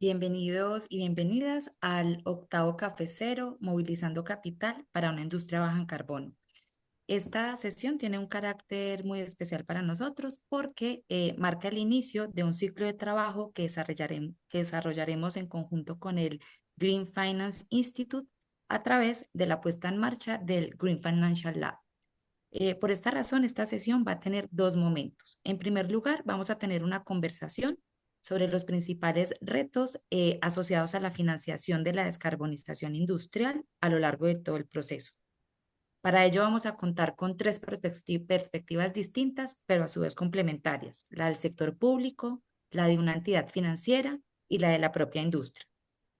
Bienvenidos y bienvenidas al octavo Café Cero, movilizando capital para una industria baja en carbono. Esta sesión tiene un carácter muy especial para nosotros porque marca el inicio de un ciclo de trabajo que desarrollaremos en conjunto con el Green Finance Institute a través de la puesta en marcha del Green Financial Lab. Por esta razón, esta sesión va a tener dos momentos. En primer lugar, vamos a tener una conversación sobre los principales retos asociados a la financiación de la descarbonización industrial a lo largo de todo el proceso. Para ello vamos a contar con tres perspectivas distintas, pero a su vez complementarias, la del sector público, la de una entidad financiera y la de la propia industria.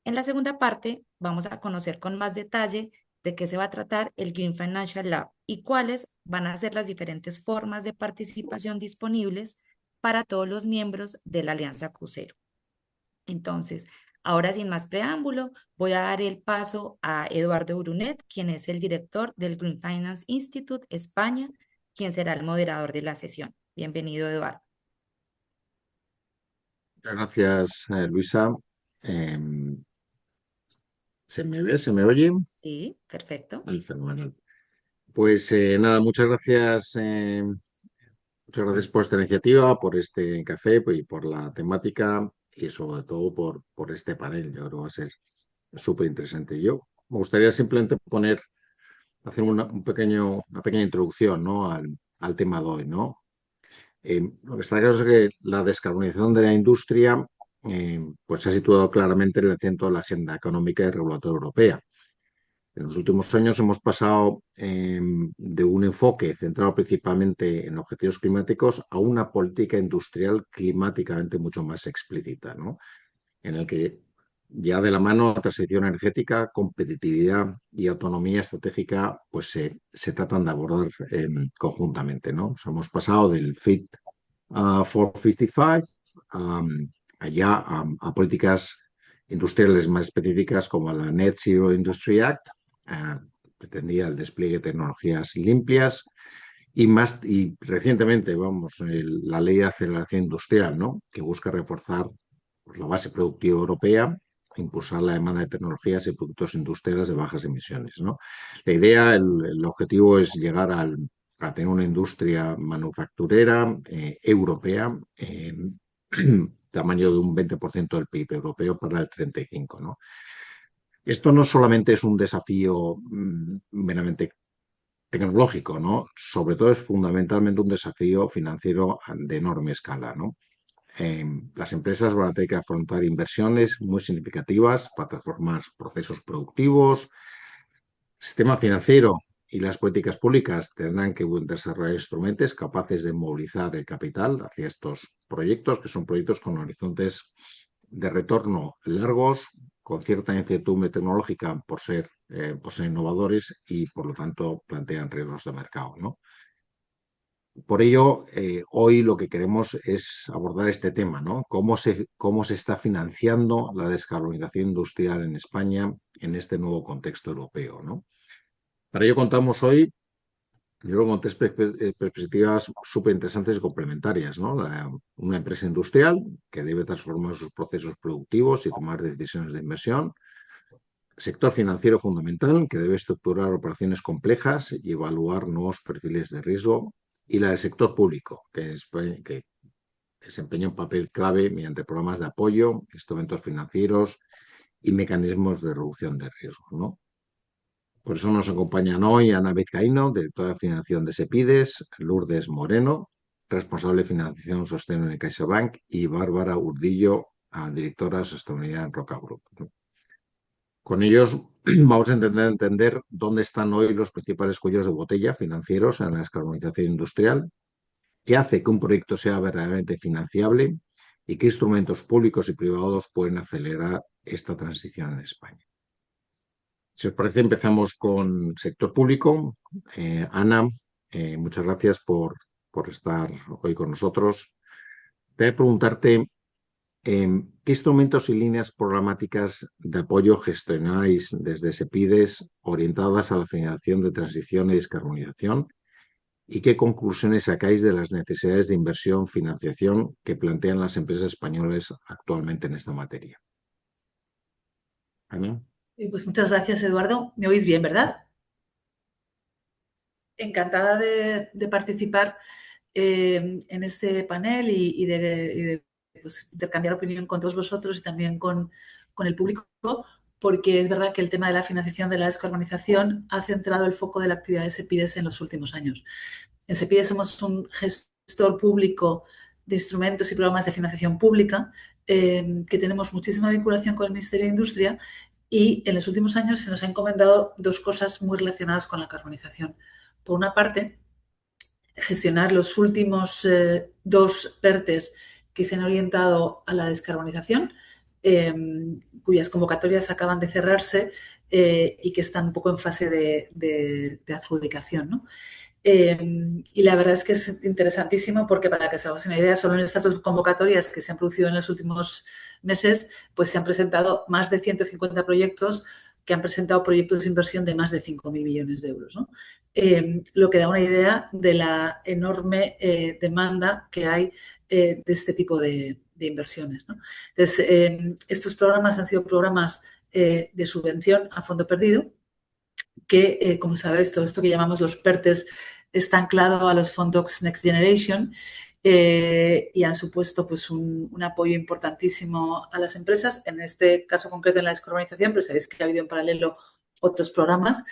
En la segunda parte vamos a conocer con más detalle de qué se va a tratar el Green Financial Lab y cuáles van a ser las diferentes formas de participación disponibles para todos los miembros de la Alianza Crucero. Entonces, ahora sin más preámbulo, voy a dar el paso a Eduardo Brunet, quien es el director del Green Finance Institute España, quien será el moderador de la sesión. Bienvenido, Eduardo. Muchas gracias, Luisa. ¿Se me ve? ¿Se me oye? Sí, perfecto. Fenomenal. Pues nada, muchas gracias por esta iniciativa, por este café y por la temática y sobre todo por este panel. Yo creo que va a ser súper interesante. Yo me gustaría simplemente hacer una pequeña introducción, ¿no? al tema de hoy, ¿no? Lo que está claro es que la descarbonización de la industria pues se ha situado claramente en el centro de la agenda económica y regulatoria europea. En los últimos años hemos pasado de un enfoque centrado principalmente en objetivos climáticos a una política industrial climáticamente mucho más explícita, ¿no? En el que ya de la mano transición energética, competitividad y autonomía estratégica pues se tratan de abordar conjuntamente, ¿no? O sea, hemos pasado del Fit for 55 allá a políticas industriales más específicas como la Net Zero Industry Act, eh, pretendía el despliegue de tecnologías limpias y recientemente, vamos, la ley de aceleración industrial, ¿no? Que busca reforzar pues, la base productiva europea, impulsar la demanda de tecnologías y productos industriales de bajas emisiones, ¿no? La idea, el objetivo es llegar a tener una industria manufacturera europea en tamaño de un 20% del PIB europeo para el 35, ¿no? Esto no solamente es un desafío meramente tecnológico, ¿no? Sobre todo es fundamentalmente un desafío financiero de enorme escala, ¿no? Las empresas van a tener que afrontar inversiones muy significativas para transformar procesos productivos, sistema financiero y las políticas públicas tendrán que desarrollar instrumentos capaces de movilizar el capital hacia estos proyectos, que son proyectos con horizontes de retorno largos, con cierta incertidumbre tecnológica por ser innovadores y, por lo tanto, plantean riesgos de mercado, ¿no? Por ello, hoy lo que queremos es abordar este tema, ¿no? Cómo se está financiando la descarbonización industrial en España en este nuevo contexto europeo, ¿no? Para ello contamos hoy, yo creo, con tres perspectivas súper interesantes y complementarias, ¿no? Una empresa industrial que debe transformar sus procesos productivos y tomar decisiones de inversión. Sector financiero fundamental que debe estructurar operaciones complejas y evaluar nuevos perfiles de riesgo. Y la del sector público, que desempeña un papel clave mediante programas de apoyo, instrumentos financieros y mecanismos de reducción de riesgo, ¿no? Por eso nos acompañan hoy Ana Vizcaíno, directora de financiación de Sepides, Lourdes Moreno, responsable de financiación sostenible en CaixaBank, y Bárbara Urdillo, directora de sostenibilidad en Roca Group, ¿no? Con ellos vamos a entender dónde están hoy los principales cuellos de botella financieros en la descarbonización industrial, qué hace que un proyecto sea verdaderamente financiable y qué instrumentos públicos y privados pueden acelerar esta transición en España. Si os parece, empezamos con sector público. Ana, muchas gracias por estar hoy con nosotros. Te voy a preguntarte qué instrumentos y líneas programáticas de apoyo gestionáis desde SEPIDES orientadas a la financiación de transición y descarbonización y qué conclusiones sacáis de las necesidades de inversión, financiación que plantean las empresas españolas actualmente en esta materia. Ana. Pues muchas gracias, Eduardo. ¿Me oís bien, verdad? Encantada de participar en este panel y de, pues, intercambiar opinión con todos vosotros y también con el público, porque es verdad que el tema de la financiación de la descarbonización ha centrado el foco de la actividad de SEPIDES en los últimos años. En SEPIDES somos un gestor público de instrumentos y programas de financiación pública, que tenemos muchísima vinculación con el Ministerio de Industria, y en los últimos años se nos han encomendado dos cosas muy relacionadas con la carbonización. Por una parte, gestionar los últimos dos PERTES que se han orientado a la descarbonización, cuyas convocatorias acaban de cerrarse y que están un poco en fase de adjudicación, ¿no? Y la verdad es que es interesantísimo porque, para que se hagan una idea, solo en estas dos convocatorias que se han producido en los últimos meses, pues se han presentado más de 150 proyectos que han presentado proyectos de inversión de más de 5.000 millones de euros, ¿no? Lo que da una idea de la enorme demanda que hay de este tipo de inversiones, ¿no? Entonces, estos programas han sido programas de subvención a fondo perdido, que, como sabéis, todo esto que llamamos los PERTES está anclado a los Fondocs Next Generation, y han supuesto pues, un apoyo importantísimo a las empresas, en este caso concreto en la descarbonización, pero sabéis que ha habido en paralelo otros programas,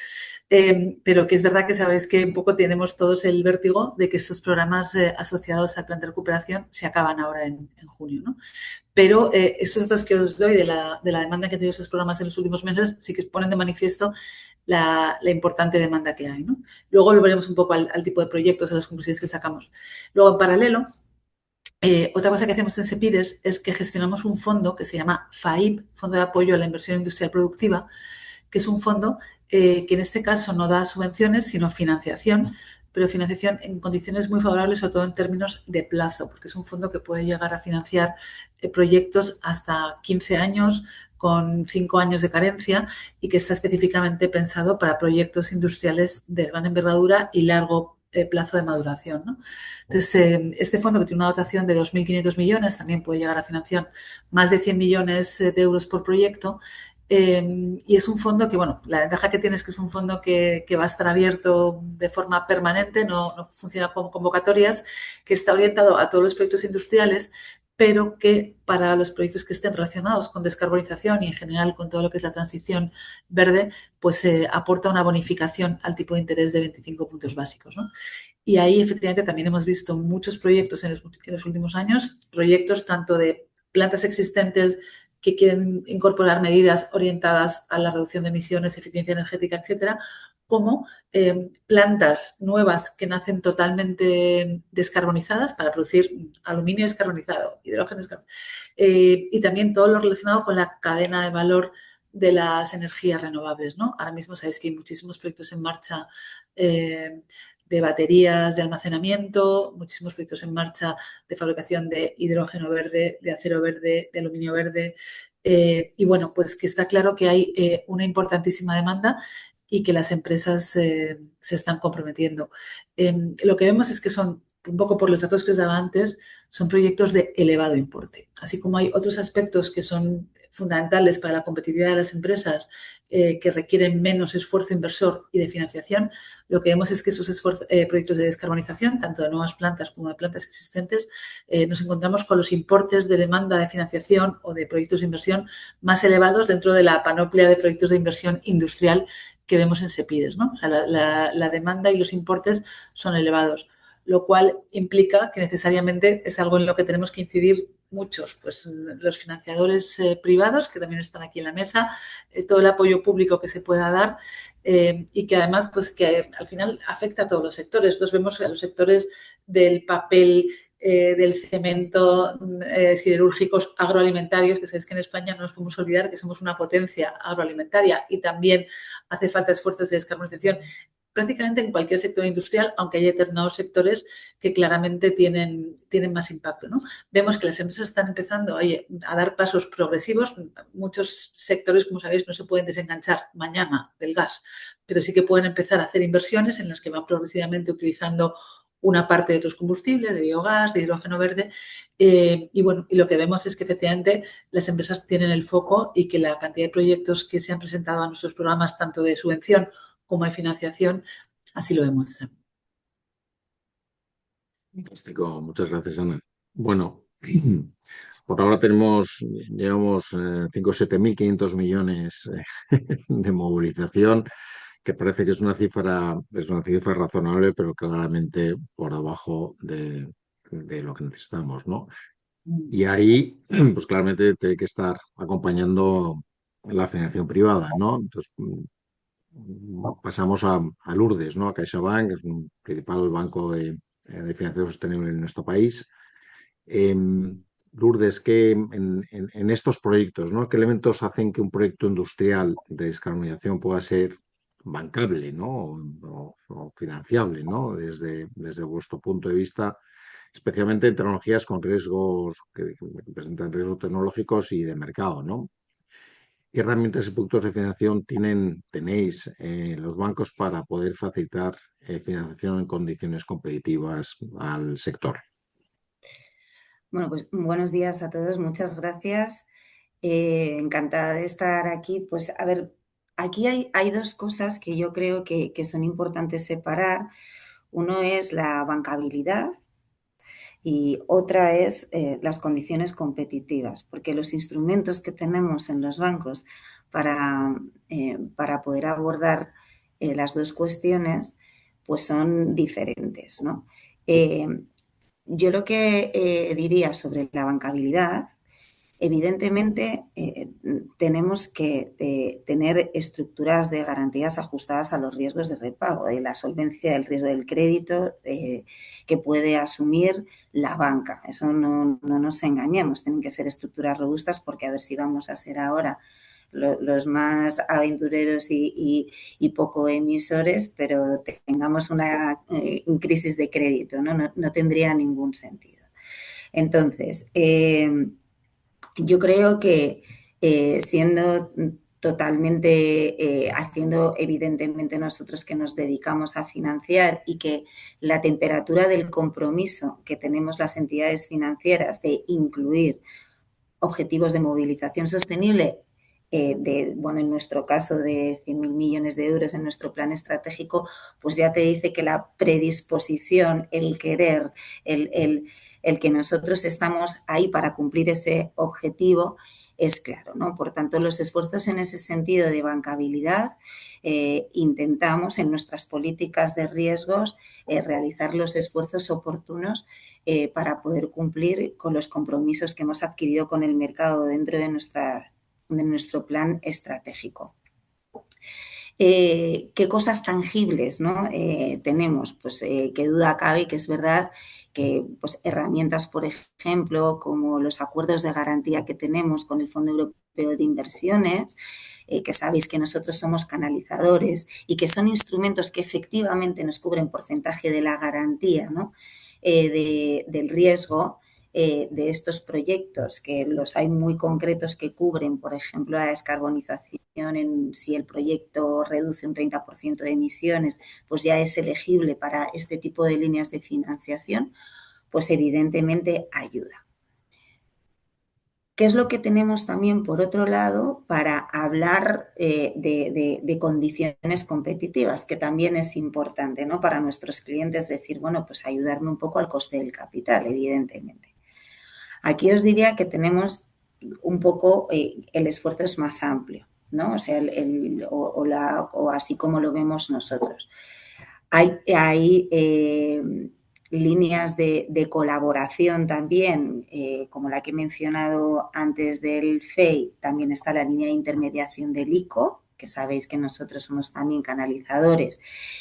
pero que es verdad que sabéis que un poco tenemos todos el vértigo de que estos programas asociados al plan de recuperación se acaban ahora en junio, ¿no? Pero estos datos que os doy de la demanda que han tenido estos programas en los últimos meses sí que ponen de manifiesto la importante demanda que hay, ¿no? Luego volveremos un poco al tipo de proyectos, a las conclusiones que sacamos. Luego, en paralelo, otra cosa que hacemos en CEPIDES es que gestionamos un fondo que se llama FAIP, Fondo de Apoyo a la Inversión Industrial Productiva, que es un fondo que en este caso no da subvenciones, sino financiación, pero financiación en condiciones muy favorables, sobre todo en términos de plazo, porque es un fondo que puede llegar a financiar proyectos hasta 15 años, con 5 años de carencia, y que está específicamente pensado para proyectos industriales de gran envergadura y largo plazo de maduración, ¿no? Entonces, este fondo, que tiene una dotación de 2.500 millones, también puede llegar a financiar más de 100 millones de euros por proyecto. Y es un fondo que, bueno, la ventaja que tiene es que es un fondo que va a estar abierto de forma permanente, no funciona como convocatorias, que está orientado a todos los proyectos industriales, pero que para los proyectos que estén relacionados con descarbonización y en general con todo lo que es la transición verde, pues aporta una bonificación al tipo de interés de 25 puntos básicos, ¿no? Y ahí efectivamente también hemos visto muchos proyectos en los últimos años, proyectos tanto de plantas existentes que quieren incorporar medidas orientadas a la reducción de emisiones, eficiencia energética, etcétera, como plantas nuevas que nacen totalmente descarbonizadas para producir aluminio descarbonizado, hidrógeno descarbonizado, y también todo lo relacionado con la cadena de valor de las energías renovables, ¿no? Ahora mismo sabéis que hay muchísimos proyectos en marcha de baterías de almacenamiento, muchísimos proyectos en marcha de fabricación de hidrógeno verde, de acero verde, de aluminio verde. Y bueno, pues que está claro que hay una importantísima demanda y que las empresas se están comprometiendo. Lo que vemos es que son, un poco por los datos que os daba antes, son proyectos de elevado importe. Así como hay otros aspectos que son fundamentales para la competitividad de las empresas, que requieren menos esfuerzo inversor y de financiación, lo que vemos es que esos proyectos de descarbonización, tanto de nuevas plantas como de plantas existentes, nos encontramos con los importes de demanda de financiación o de proyectos de inversión más elevados dentro de la panoplia de proyectos de inversión industrial que vemos en SEPIDES, ¿no? O sea, la demanda y los importes son elevados, lo cual implica que necesariamente es algo en lo que tenemos que incidir muchos, pues los financiadores privados, que también están aquí en la mesa, todo el apoyo público que se pueda dar, y que además, pues que al final afecta a todos los sectores. Entonces vemos a los sectores del papel, del cemento, siderúrgicos, agroalimentarios, que sabéis que en España no nos podemos olvidar que somos una potencia agroalimentaria y también hace falta esfuerzos de descarbonización prácticamente en cualquier sector industrial, aunque hay determinados sectores que claramente tienen más impacto, ¿no? Vemos que las empresas están empezando a dar pasos progresivos. Muchos sectores, como sabéis, no se pueden desenganchar mañana del gas, pero sí que pueden empezar a hacer inversiones en las que van progresivamente utilizando una parte de otros combustibles, de biogás, de hidrógeno verde. Y bueno, y lo que vemos es que efectivamente las empresas tienen el foco y que la cantidad de proyectos que se han presentado a nuestros programas, tanto de subvención como de financiación, así lo demuestran. Fantástico, muchas gracias, Ana. Bueno, por ahora llevamos 5 o 7.500 millones de movilización, que parece que es una cifra razonable, pero claramente por abajo de lo que necesitamos, ¿no? Y ahí, pues claramente tiene que estar acompañando la financiación privada, ¿no? Entonces, pasamos a Lourdes, ¿no? A CaixaBank, que es un principal banco de financiación sostenible en nuestro país. Lourdes, en estos proyectos, ¿no? ¿Qué elementos hacen que un proyecto industrial de descarbonización pueda ser bancable, ¿no? O financiable, ¿no? Desde vuestro punto de vista, especialmente en tecnologías con riesgos que presentan riesgos tecnológicos y de mercado, ¿no? ¿Qué herramientas y puntos de financiación tenéis los bancos para poder facilitar financiación en condiciones competitivas al sector? Bueno, pues buenos días a todos, muchas gracias. Encantada de estar aquí. Pues a ver, aquí hay dos cosas que yo creo que son importantes separar. Uno es la bancabilidad y otra es las condiciones competitivas, porque los instrumentos que tenemos en los bancos para poder abordar las dos cuestiones, pues son diferentes, ¿no? Yo lo que diría sobre la bancabilidad, evidentemente tenemos que tener estructuras de garantías ajustadas a los riesgos de repago, de la solvencia del riesgo del crédito que puede asumir la banca. Eso no nos engañemos, tienen que ser estructuras robustas porque a ver si vamos a ser ahora los más aventureros y poco emisores, pero tengamos una crisis de crédito, ¿no? No tendría ningún sentido. Entonces, yo creo que siendo totalmente, haciendo evidentemente nosotros que nos dedicamos a financiar y que la temperatura del compromiso que tenemos las entidades financieras de incluir objetivos de movilización sostenible, en nuestro caso de 100.000 millones de euros en nuestro plan estratégico, pues ya te dice que la predisposición, el querer, el que nosotros estamos ahí para cumplir ese objetivo es claro, ¿no? Por tanto, los esfuerzos en ese sentido de bancabilidad intentamos en nuestras políticas de riesgos realizar los esfuerzos oportunos para poder cumplir con los compromisos que hemos adquirido con el mercado dentro de nuestro plan estratégico. ¿Qué cosas tangibles, ¿no? Tenemos? Pues qué duda cabe que es verdad que pues, herramientas, por ejemplo, como los acuerdos de garantía que tenemos con el Fondo Europeo de Inversiones, que sabéis que nosotros somos canalizadores y que son instrumentos que efectivamente nos cubren porcentaje de la garantía, ¿no? Del riesgo de estos proyectos, que los hay muy concretos que cubren, por ejemplo, la descarbonización, si el proyecto reduce un 30% de emisiones, pues ya es elegible para este tipo de líneas de financiación, pues evidentemente ayuda. ¿Qué es lo que tenemos también, por otro lado, para hablar de condiciones competitivas? Que también es importante, ¿no? Para nuestros clientes decir, bueno, pues ayudarme un poco al coste del capital, evidentemente. Aquí os diría que tenemos un poco, el esfuerzo es más amplio, ¿no? O sea, o así como lo vemos nosotros. Hay líneas de colaboración también, como la que he mencionado antes del FEI, también está la línea de intermediación del ICO, que sabéis que nosotros somos también canalizadores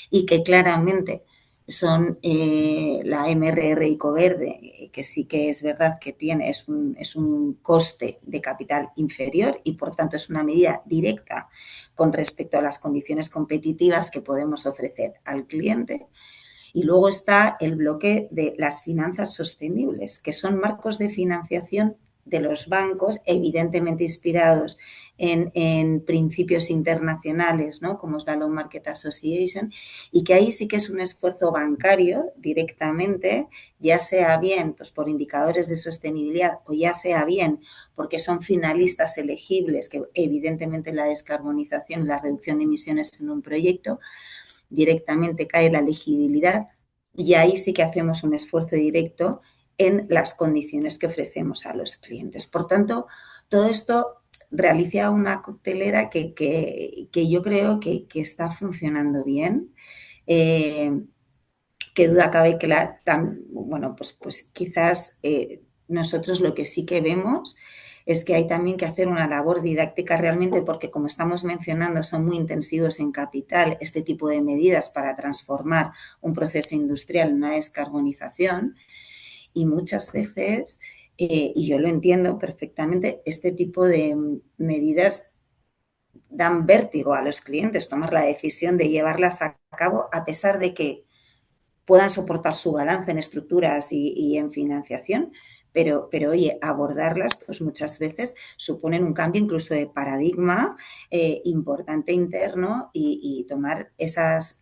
y que claramente son la MRR ICO Verde, que sí que es verdad que es un coste de capital inferior y por tanto es una medida directa con respecto a las condiciones competitivas que podemos ofrecer al cliente. Y luego está el bloque de las finanzas sostenibles, que son marcos de financiación de los bancos, evidentemente inspirados en principios internacionales, ¿no? Como es la Loan Market Association, y que ahí sí que es un esfuerzo bancario directamente, ya sea bien pues, por indicadores de sostenibilidad o ya sea bien porque son finalistas elegibles, que evidentemente la descarbonización y la reducción de emisiones en un proyecto, directamente cae la elegibilidad y ahí sí que hacemos un esfuerzo directo en las condiciones que ofrecemos a los clientes. Por tanto, todo esto realiza una coctelera que yo creo que está funcionando bien. Qué duda cabe que bueno, pues quizás nosotros lo que sí que vemos es que hay también que hacer una labor didáctica realmente porque, como estamos mencionando, son muy intensivos en capital este tipo de medidas para transformar un proceso industrial en una descarbonización y muchas veces, y yo lo entiendo perfectamente, este tipo de medidas dan vértigo a los clientes tomar la decisión de llevarlas a cabo a pesar de que puedan soportar su balance en estructuras y en financiación, pero oye, abordarlas pues muchas veces suponen un cambio incluso de paradigma importante interno y tomar esas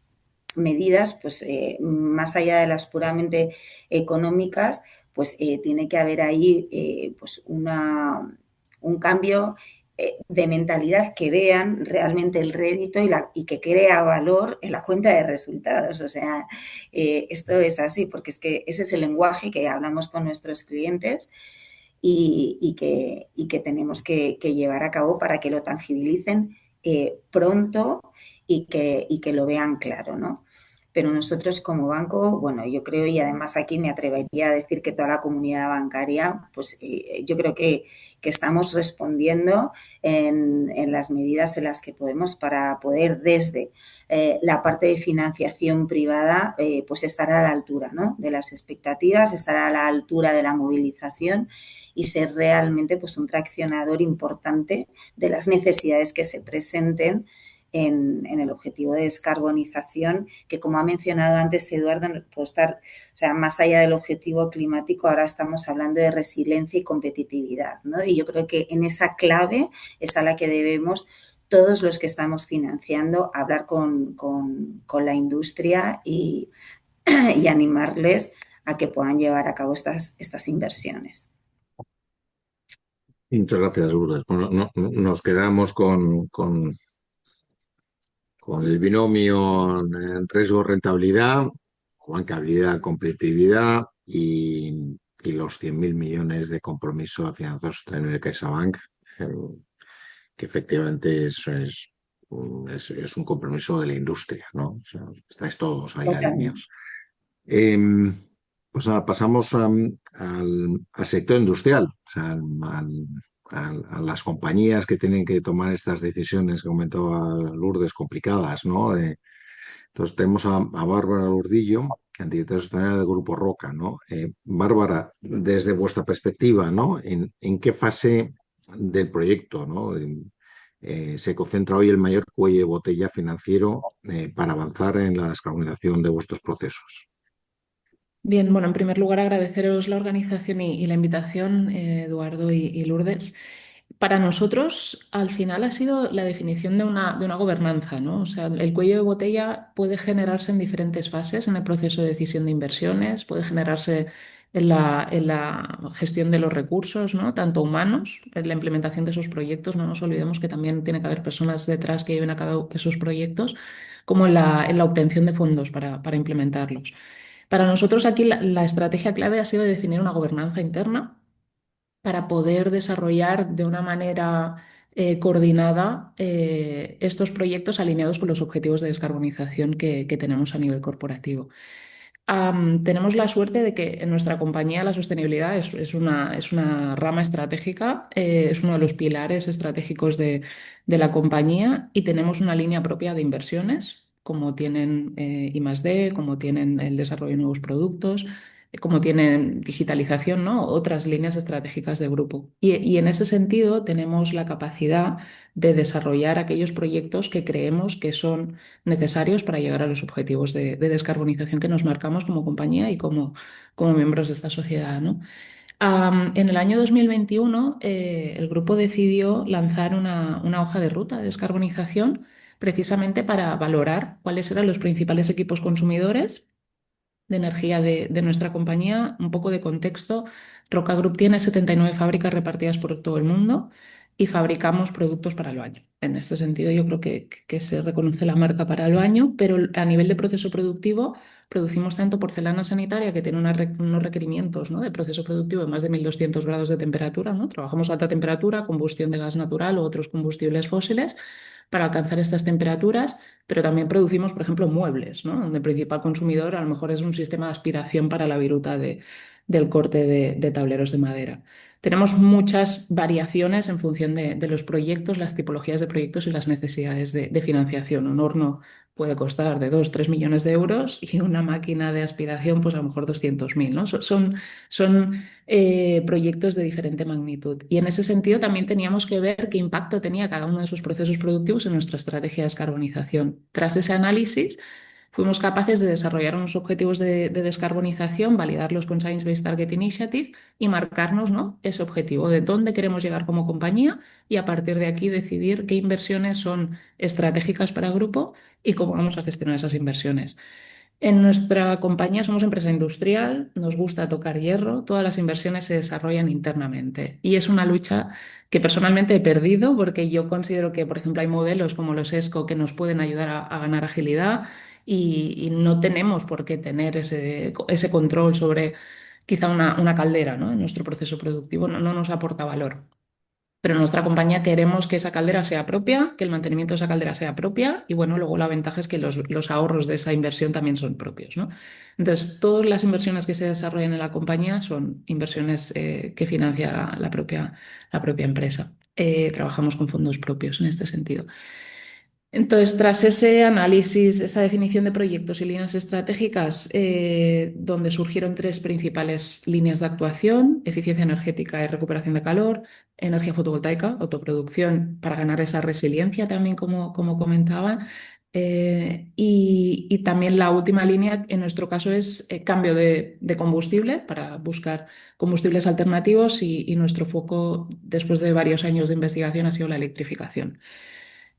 medidas, pues más allá de las puramente económicas, pues tiene que haber ahí pues un cambio de mentalidad que vean realmente el rédito y que crea valor en la cuenta de resultados. O sea, esto es así, porque es que ese es el lenguaje que hablamos con nuestros clientes y que tenemos que llevar a cabo para que lo tangibilicen pronto y que lo vean claro, ¿no? Pero nosotros como banco, bueno, yo creo, y además aquí me atrevería a decir que toda la comunidad bancaria, pues yo creo que estamos respondiendo en las medidas en las que podemos para poder desde la parte de financiación privada, pues estar a la altura, ¿no? De las expectativas, estar a la altura de la movilización y ser realmente pues un traccionador importante de las necesidades que se presenten en el objetivo de descarbonización, que como ha mencionado antes Eduardo, puede estar, o sea, más allá del objetivo climático, ahora estamos hablando de resiliencia y competitividad, ¿no? Y yo creo que en esa clave es a la que debemos todos los que estamos financiando hablar con la industria y animarles a que puedan llevar a cabo estas inversiones. Muchas gracias, Lourdes. Bueno, nos quedamos con el binomio riesgo-rentabilidad, bancabilidad, competitividad y los 100.000 millones de compromiso de financiación sostenible de CaixaBank, eh, que efectivamente es un compromiso de la industria, ¿no? O sea, estáis todos ahí Totalmente. alineados. Em, pues nada, pasamos al sector industrial, o sea, a las compañías que tienen que tomar estas decisiones que comentaba Lourdes, complicadas, ¿no? Entonces tenemos a Bárbara Lurdillo, directora sostenible del Grupo Roca, ¿no? Bárbara, desde vuestra perspectiva, ¿no? ¿En qué fase del proyecto, ¿no? Se concentra hoy el mayor cuello de botella financiero para avanzar en la descarbonización de vuestros procesos? Bien, bueno, en primer lugar agradeceros la organización y la invitación, Eduardo y Lourdes. Para nosotros, al final, ha sido la definición de una gobernanza, ¿no? O sea, el cuello de botella puede generarse en diferentes fases en el proceso de decisión de inversiones, puede generarse en la gestión de los recursos, ¿no? Tanto humanos, en la implementación de esos proyectos, no nos olvidemos que también tiene que haber personas detrás que lleven a cabo esos proyectos, como en la obtención de fondos para implementarlos. Para nosotros aquí la estrategia clave ha sido definir una gobernanza interna para poder desarrollar de una manera coordinada estos proyectos alineados con los objetivos de descarbonización que tenemos a nivel corporativo. Tenemos la suerte de que en nuestra compañía la sostenibilidad es una rama estratégica, es uno de los pilares estratégicos de la compañía y tenemos una línea propia de inversiones, como tienen I+D, como tienen el desarrollo de nuevos productos, como tienen digitalización, ¿no? Otras líneas estratégicas de grupo. Y en ese sentido tenemos la capacidad de desarrollar aquellos proyectos que creemos que son necesarios para llegar a los objetivos de descarbonización que nos marcamos como compañía y como miembros de esta sociedad, ¿no? En el año 2021, el grupo decidió lanzar una hoja de ruta de descarbonización precisamente para valorar cuáles eran los principales equipos consumidores de energía de nuestra compañía. Un poco de contexto, Roca Group tiene 79 fábricas repartidas por todo el mundo y fabricamos productos para el baño. En este sentido, yo creo que se reconoce la marca para el baño, pero a nivel de proceso productivo, producimos tanto porcelana sanitaria, que tiene unos requerimientos, ¿no?, de proceso productivo de más de 1200 grados de temperatura, ¿no? Trabajamos a alta temperatura, combustión de gas natural u otros combustibles fósiles para alcanzar estas temperaturas, pero también producimos, por ejemplo, muebles, ¿no?, donde el principal consumidor a lo mejor es un sistema de aspiración para la viruta del corte de tableros de madera. Tenemos muchas variaciones en función de los proyectos, las tipologías de proyectos y las necesidades de financiación. Un horno puede costar de 2 o 3 millones de euros y una máquina de aspiración, pues a lo mejor 200.000, ¿no? Son proyectos de diferente magnitud. Y en ese sentido también teníamos que ver qué impacto tenía cada uno de sus procesos productivos en nuestra estrategia de descarbonización. Tras ese análisis, fuimos capaces de desarrollar unos objetivos de descarbonización, validarlos con Science Based Target Initiative y marcarnos, ¿no?, ese objetivo de dónde queremos llegar como compañía y a partir de aquí decidir qué inversiones son estratégicas para el grupo y cómo vamos a gestionar esas inversiones. En nuestra compañía somos empresa industrial, nos gusta tocar hierro, todas las inversiones se desarrollan internamente y es una lucha que personalmente he perdido porque yo considero que, por ejemplo, hay modelos como los ESCO que nos pueden ayudar a ganar agilidad y no tenemos por qué tener ese control sobre quizá una caldera, ¿no?, en nuestro proceso productivo, no nos aporta valor. Pero en nuestra compañía queremos que esa caldera sea propia, que el mantenimiento de esa caldera sea propia y bueno, luego la ventaja es que los ahorros de esa inversión también son propios, ¿no? Entonces, todas las inversiones que se desarrollan en la compañía son inversiones que financia la propia empresa. Trabajamos con fondos propios en este sentido. Entonces, tras ese análisis, esa definición de proyectos y líneas estratégicas, donde surgieron tres principales líneas de actuación: eficiencia energética y recuperación de calor, energía fotovoltaica, autoproducción para ganar esa resiliencia también, como comentaban, y también la última línea, en nuestro caso, es cambio de combustible para buscar combustibles alternativos y nuestro foco, después de varios años de investigación, ha sido la electrificación.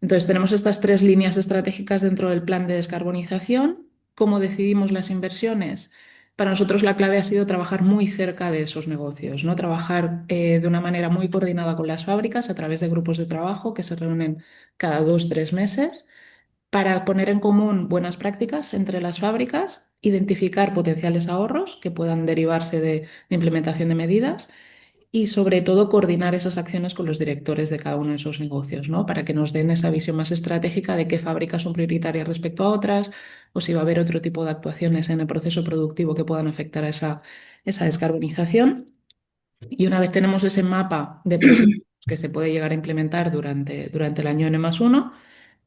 Entonces, tenemos estas tres líneas estratégicas dentro del plan de descarbonización. ¿Cómo decidimos las inversiones? Para nosotros la clave ha sido trabajar muy cerca de esos negocios, ¿no? Trabajar de una manera muy coordinada con las fábricas a través de grupos de trabajo que se reúnen cada 2 o 3 meses para poner en común buenas prácticas entre las fábricas, identificar potenciales ahorros que puedan derivarse de implementación de medidas y sobre todo coordinar esas acciones con los directores de cada uno de esos negocios, ¿no?, para que nos den esa visión más estratégica de qué fábricas son prioritarias respecto a otras o si va a haber otro tipo de actuaciones en el proceso productivo que puedan afectar a esa descarbonización. Y una vez tenemos ese mapa de proyectos que se puede llegar a implementar durante el año N+1,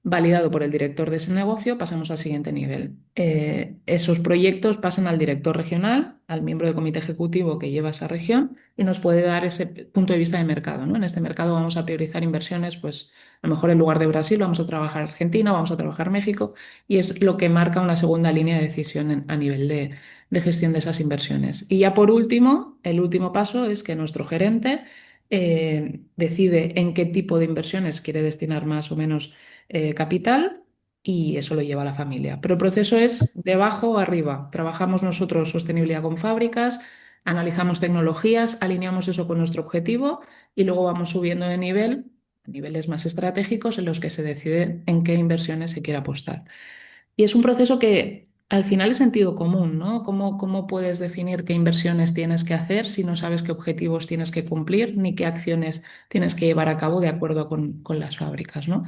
validado por el director de ese negocio, pasamos al siguiente nivel. Esos proyectos pasan al director regional, al miembro del comité ejecutivo que lleva esa región y nos puede dar ese punto de vista de mercado, ¿no? En este mercado vamos a priorizar inversiones, pues a lo mejor en lugar de Brasil vamos a trabajar Argentina, vamos a trabajar México y es lo que marca una segunda línea de decisión a nivel de gestión de esas inversiones. Y ya por último, el último paso es que nuestro gerente decide en qué tipo de inversiones quiere destinar más o menos capital y eso lo lleva a la familia. Pero el proceso es de abajo a arriba. Trabajamos nosotros sostenibilidad con fábricas, analizamos tecnologías, alineamos eso con nuestro objetivo y luego vamos subiendo de nivel a niveles más estratégicos en los que se decide en qué inversiones se quiere apostar. Y es un proceso que al final es sentido común, ¿no? ¿Cómo puedes definir qué inversiones tienes que hacer si no sabes qué objetivos tienes que cumplir ni qué acciones tienes que llevar a cabo de acuerdo con las fábricas, ¿no?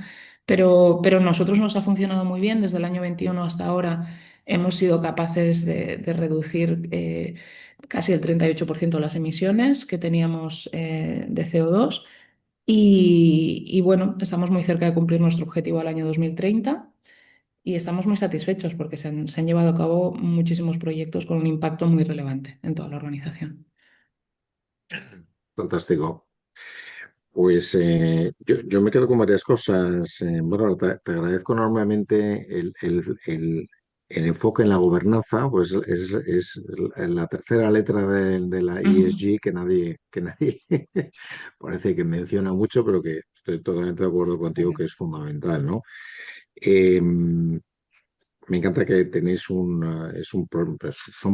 Pero nosotros nos ha funcionado muy bien. Desde el año 21 hasta ahora hemos sido capaces de reducir casi el 38% de las emisiones que teníamos de CO2 y bueno, estamos muy cerca de cumplir nuestro objetivo al año 2030 y estamos muy satisfechos porque se han llevado a cabo muchísimos proyectos con un impacto muy relevante en toda la organización. Fantástico. Pues yo me quedo con varias cosas. Bueno, te agradezco enormemente el enfoque en la gobernanza, pues es la tercera letra de la ESG que nadie parece que menciona mucho, pero que estoy totalmente de acuerdo contigo que es fundamental, ¿no? Me encanta que tenéis son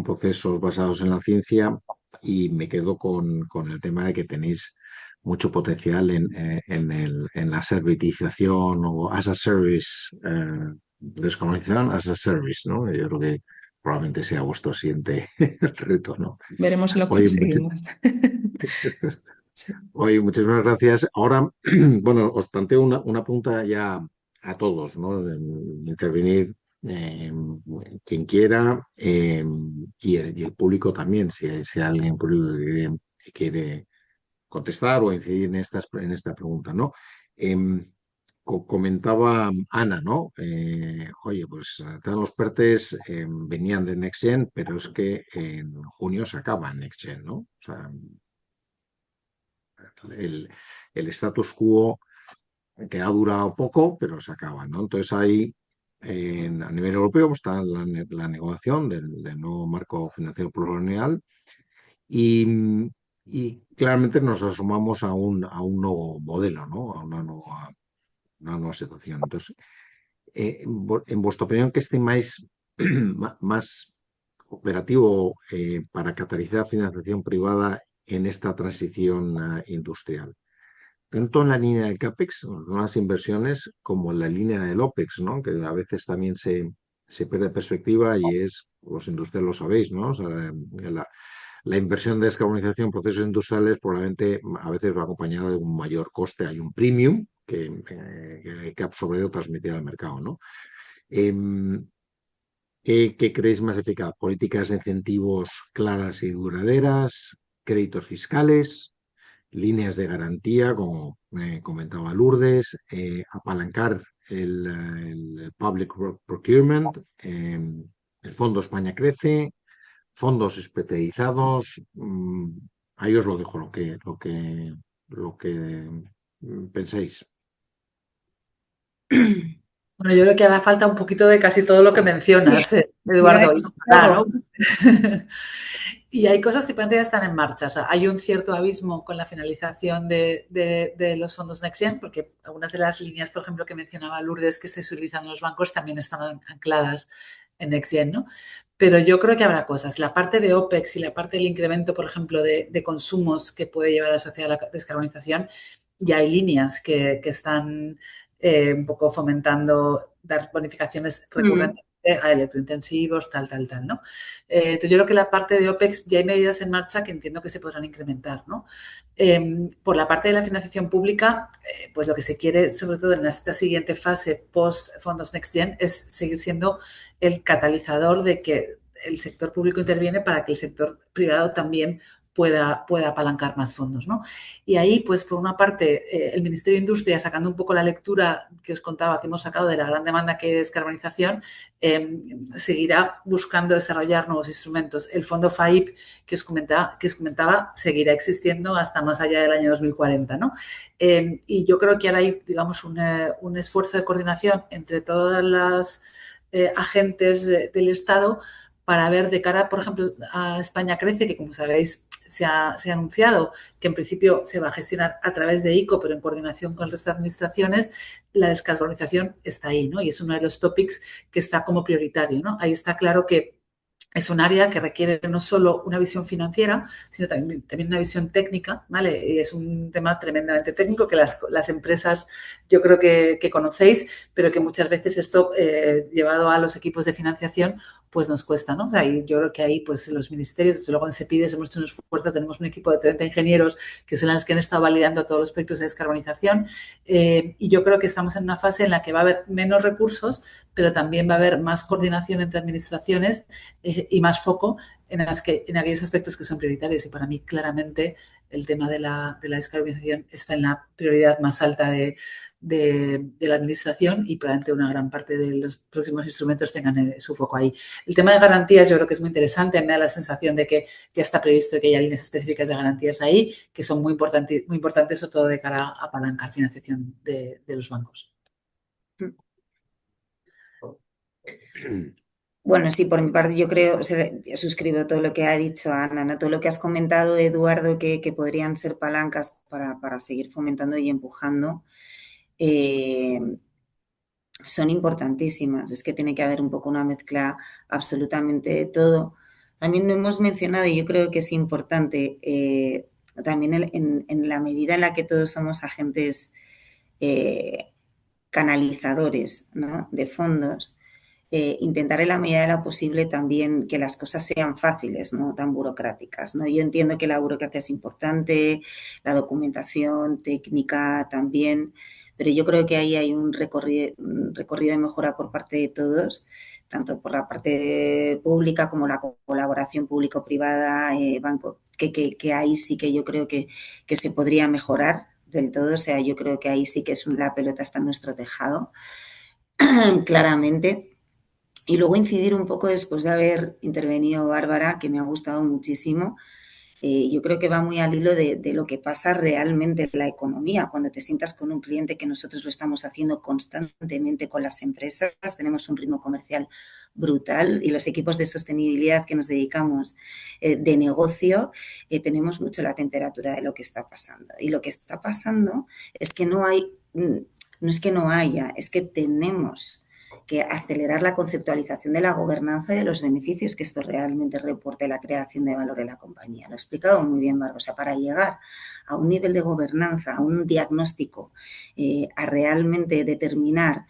procesos basados en la ciencia y me quedo con el tema de que tenéis mucho potencial en la servitización o as a service, descolonización as a service, ¿no? Yo creo que probablemente sea vuestro siguiente reto, ¿no? Veremos si lo Oye, conseguimos. Sí. Oye, muchísimas gracias. Ahora, bueno, os planteo una pregunta ya a todos, ¿no? Intervenir eh, quien quiera y el público también, si hay alguien público que quiere contestar o incidir en esta pregunta, ¿no? Comentaba Ana, ¿no? Oye, pues todos los PERTES venían de NextGen, pero es que en junio se acaba NextGen, ¿no? O sea, el, el status quo que ha durado poco, pero se acaba, ¿no? Entonces ahí, a nivel europeo, está la negociación del nuevo marco financiero plurianual y claramente nos asomamos a un nuevo modelo, ¿no? A una nueva situación. Entonces, en vuestra opinión, ¿qué estimáis más operativo para catalizar financiación privada en esta transición industrial? Tanto en la línea de CAPEX, nuevas inversiones, como en la línea del OPEX, ¿no? Que a veces también se pierde perspectiva y los industriales lo sabéis, ¿no? O sea, la inversión de descarbonización en procesos industriales probablemente a veces va acompañada de un mayor coste, hay un premium que hay que absorber o transmitir al mercado, ¿no? Em, ¿qué creéis más eficaz? ¿Políticas de incentivos claras y duraderas? ¿Créditos fiscales? Líneas de garantía, como comentaba Lourdes, apalancar el public procurement, el Fondo España Crece, fondos especializados. Ahí os lo dejo lo que penséis. Bueno, yo creo que hará falta un poquito de casi todo lo que mencionas, Ya Eduardo. he Y ojalá, todo. ¿no? Y hay cosas que ya están en marcha. O sea, hay un cierto abismo con la finalización de los fondos NextGen, porque algunas de las líneas, por ejemplo, que mencionaba Lourdes, que se utilizan en los bancos, también están ancladas en NextGen, ¿no? Pero yo creo que habrá cosas. La parte de OPEX y la parte del incremento, por ejemplo, de consumos que puede llevar asociada a la descarbonización, ya hay líneas que están un poco fomentando dar bonificaciones recurrentes a electrointensivos, tal, ¿no? Entonces yo creo que la parte de OPEX ya hay medidas en marcha que entiendo que se podrán incrementar, ¿no? Por la parte de la financiación pública, pues lo que se quiere, sobre todo en esta siguiente fase post fondos NextGen, es seguir siendo el catalizador de que el sector público interviene para que el sector privado también pueda apalancar más fondos, ¿no? Y ahí, pues, por una parte, el Ministerio de Industria, sacando un poco la lectura que os contaba que hemos sacado de la gran demanda que hay de descarbonización, seguirá buscando desarrollar nuevos instrumentos. El fondo FAIP que os comentaba seguirá existiendo hasta más allá del año 2040, ¿no? Y yo creo que ahora hay, digamos, un esfuerzo de coordinación entre todas las agentes del Estado para ver de cara, por ejemplo, a España Crece, que como sabéis se ha anunciado que en principio se va a gestionar a través de ICO, pero en coordinación con el resto de administraciones, la descarbonización está ahí, ¿no? Y es uno de los topics que está como prioritario, ¿no? Ahí está claro que es un área que requiere no solo una visión financiera, sino también una visión técnica, ¿vale? Y es un tema tremendamente técnico que las empresas yo creo que conocéis, pero que muchas veces esto, llevado a los equipos de financiación, pues nos cuesta, ¿no? O sea, y yo creo que ahí, pues los ministerios, desde luego en CEPIDES hemos hecho un esfuerzo, tenemos un equipo de 30 ingenieros que son los que han estado validando todos los proyectos de descarbonización, y yo creo que estamos en una fase en la que va a haber menos recursos, pero también va a haber más coordinación entre administraciones y más foco en aquellos aspectos que son prioritarios. Y para mí, claramente, el tema de la descarbonización está en la prioridad más alta de la administración y probablemente una gran parte de los próximos instrumentos tengan su foco ahí. El tema de garantías yo creo que es muy interesante. Me da la sensación de que ya está previsto que haya líneas específicas de garantías ahí, que son muy importantes, sobre todo de cara a apalancar financiación de los bancos. Bueno, sí, por mi parte yo creo, o sea, suscribo todo lo que ha dicho Ana, ¿no? Todo lo que has comentado, Eduardo, que podrían ser palancas para seguir fomentando y empujando, eh, son importantísimas. Es que tiene que haber un poco una mezcla absolutamente de todo. También lo hemos mencionado y yo creo que es importante, también en la medida en la que todos somos agentes eh, canalizadores, ¿no?, de fondos, intentar en la medida de lo posible también que las cosas sean fáciles, no tan burocráticas, ¿no? Yo entiendo que la burocracia es importante, la documentación técnica también, pero yo creo que ahí hay un recorrido de mejora por parte de todos, tanto por la parte pública como la colaboración público-privada, banco, que ahí sí que yo creo que se podría mejorar del todo. O sea, yo creo que ahí sí que la pelota está en nuestro tejado, claramente. Y luego incidir un poco después de haber intervenido Bárbara, que me ha gustado muchísimo. Yo creo que va muy al hilo de lo que pasa realmente en la economía. Cuando te sientas con un cliente, que nosotros lo estamos haciendo constantemente con las empresas, tenemos un ritmo comercial brutal y los equipos de sostenibilidad que nos dedicamos de negocio, tenemos mucho la temperatura de lo que está pasando. Y lo que está pasando es que no hay, no es que no haya, es que tenemos que acelerar la conceptualización de la gobernanza y de los beneficios que esto realmente reporte la creación de valor en la compañía. Lo ha explicado muy bien Bárbara. O sea, para llegar a un nivel de gobernanza, a un diagnóstico, a realmente determinar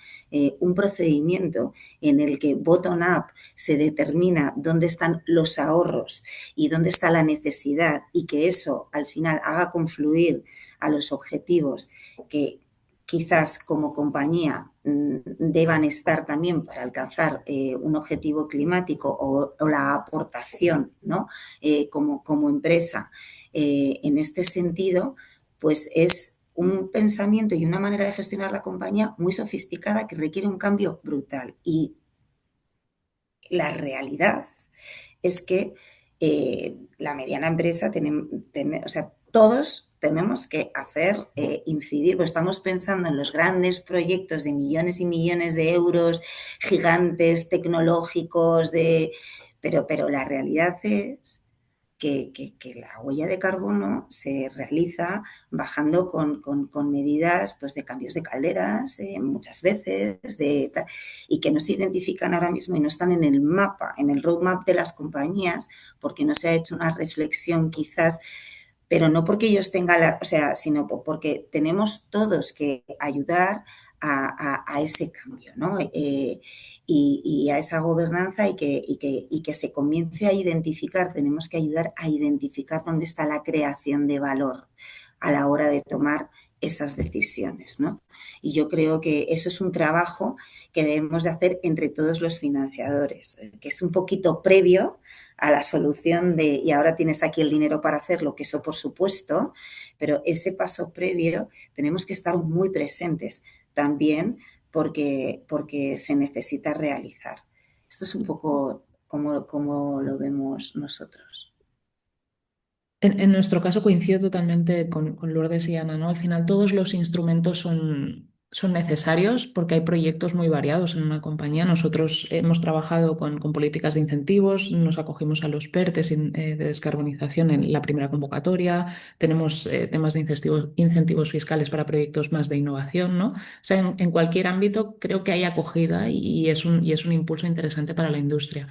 un procedimiento en el que bottom-up se determina dónde están los ahorros y dónde está la necesidad, y que eso al final haga confluir a los objetivos que quizás como compañía deban estar también para alcanzar un objetivo climático, o la aportación, ¿no?, como empresa en este sentido, pues es un pensamiento y una manera de gestionar la compañía muy sofisticada que requiere un cambio brutal. Y la realidad es que la mediana empresa, o sea, todos tenemos que hacer incidir, pues estamos pensando en los grandes proyectos de millones y millones de euros, gigantes, tecnológicos, pero la realidad es que la huella de carbono se realiza bajando con medidas, pues, de cambios de calderas muchas veces, y que no se identifican ahora mismo y no están en el mapa, en el roadmap de las compañías, porque no se ha hecho una reflexión quizás, pero no porque ellos tengan o sea, sino porque tenemos todos que ayudar a ese cambio, ¿no? Y a esa gobernanza, y que se comience a identificar. Tenemos que ayudar a identificar dónde está la creación de valor a la hora de tomar esas decisiones, ¿no? Y yo creo que eso es un trabajo que debemos de hacer entre todos los financiadores, que es un poquito previo a la solución y ahora tienes aquí el dinero para hacerlo, que eso por supuesto, pero ese paso previo tenemos que estar muy presentes también, porque se necesita realizar. Esto es un poco como lo vemos nosotros. En nuestro caso coincido totalmente con Lourdes y Ana, ¿no? Al final todos los instrumentos son necesarios porque hay proyectos muy variados en una compañía. Nosotros hemos trabajado con políticas de incentivos, nos acogimos a los PERTES de descarbonización en la primera convocatoria, tenemos temas de incentivos fiscales para proyectos más de innovación, ¿no? O sea, en cualquier ámbito creo que hay acogida y es un impulso interesante para la industria.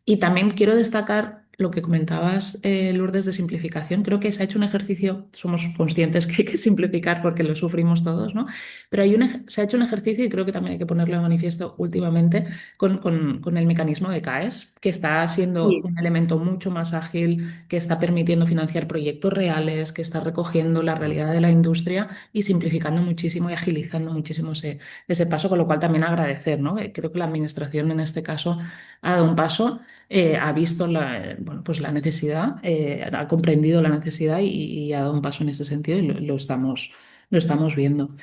Y también quiero destacar lo que comentabas, Lourdes, de simplificación. Creo que se ha hecho un ejercicio, somos conscientes que hay que simplificar porque lo sufrimos todos, ¿no? Pero se ha hecho un ejercicio, y creo que también hay que ponerlo de manifiesto últimamente, con el mecanismo de CAES, que está siendo Sí. un elemento mucho más ágil, que está permitiendo financiar proyectos reales, que está recogiendo la realidad de la industria y simplificando muchísimo y agilizando muchísimo ese paso, con lo cual también agradecer, ¿no? Creo que la Administración en este caso ha dado un paso, ha visto bueno, pues la necesidad, ha comprendido la necesidad y ha dado un paso en ese sentido, y lo estamos viendo.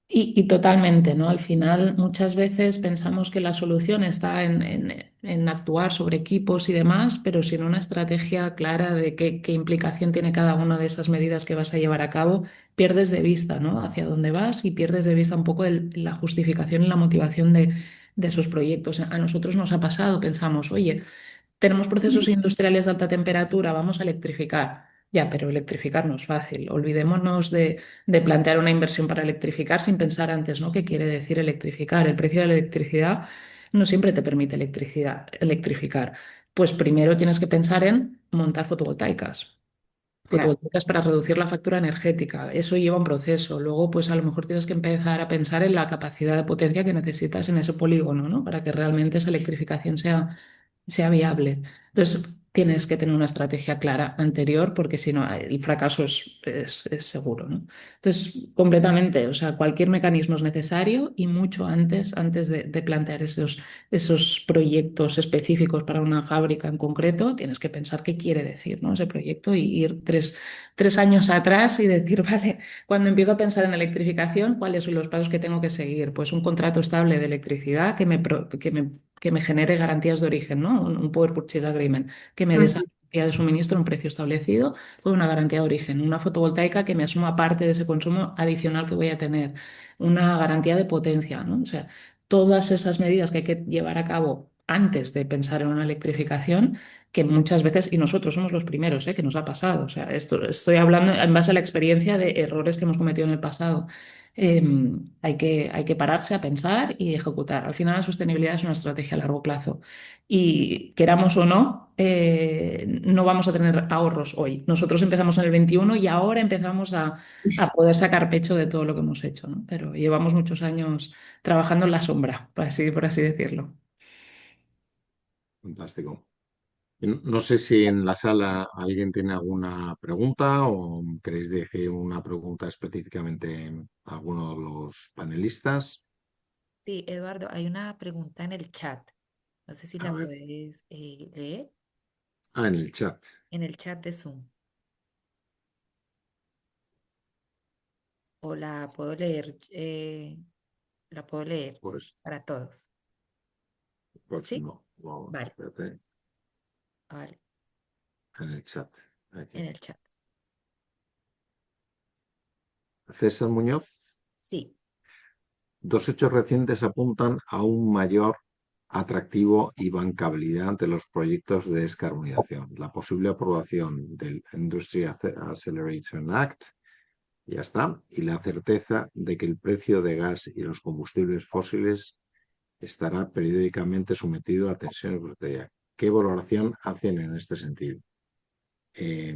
Y totalmente, ¿no? Al final, muchas veces pensamos que la solución está en actuar sobre equipos y demás, pero sin una estrategia clara de qué implicación tiene cada una de esas medidas que vas a llevar a cabo, pierdes de vista, ¿no?, hacia dónde vas, y pierdes de vista un poco la justificación y la motivación de esos proyectos. A nosotros nos ha pasado, pensamos, oye, tenemos procesos industriales de alta temperatura, vamos a electrificar. Ya, pero electrificar no es fácil. Olvidémonos de plantear una inversión para electrificar sin pensar antes, ¿no? ¿Qué quiere decir electrificar? El precio de la electricidad no siempre te permite electrificar. Pues primero tienes que pensar en montar fotovoltaicas. Claro, Fotovoltaicas para reducir la factura energética. Eso lleva un proceso. Luego, pues a lo mejor tienes que empezar a pensar en la capacidad de potencia que necesitas en ese polígono, ¿no? Para que realmente esa electrificación sea viable. Entonces, tienes que tener una estrategia clara anterior porque si no, el fracaso es seguro, ¿no? Entonces, completamente, o sea, cualquier mecanismo es necesario y mucho antes de plantear esos proyectos específicos para una fábrica en concreto, tienes que pensar qué quiere decir, ¿no? Ese proyecto y ir tres años atrás y decir, vale, cuando empiezo a pensar en electrificación, ¿cuáles son los pasos que tengo que seguir? Pues un contrato estable de electricidad que me genere garantías de origen, ¿no? Un Power Purchase Agreement, que me dé esa ujú, garantía de suministro a un precio establecido, con una garantía de origen, una fotovoltaica que me asuma parte de ese consumo adicional que voy a tener, una garantía de potencia, ¿no? O sea, todas esas medidas que hay que llevar a cabo antes de pensar en una electrificación, que muchas veces, y nosotros somos los primeros, que nos ha pasado, o sea, esto estoy hablando en base a la experiencia de errores que hemos cometido en el pasado. Hay que pararse a pensar y ejecutar. Al final, la sostenibilidad es una estrategia a largo plazo. Y queramos o no, no vamos a tener ahorros hoy. Nosotros empezamos en el 21 y ahora empezamos a poder sacar pecho de todo lo que hemos hecho, ¿no? Pero llevamos muchos años trabajando en la sombra, por así decirlo. Fantástico. No sé si en la sala alguien tiene alguna pregunta o queréis decir una pregunta específicamente a alguno de los panelistas. Sí, Eduardo, hay una pregunta en el chat. No sé si A la ver, puedes leer en el chat. en el chat de Zoom. O la puedo leer Pues, para todos. pues ¿Sí? no, no, Vale, espérate, vale, en el chat. en Aquí. el chat. César Muñoz. Sí. Dos hechos recientes apuntan a un mayor atractivo y bancabilidad ante los proyectos de descarbonización. La posible aprobación del Industry Acceleration Act, ya está, y la certeza de que el precio de gas y los combustibles fósiles estará periódicamente sometido a tensiones brutales. ¿Qué valoración hacen en este sentido? Eh,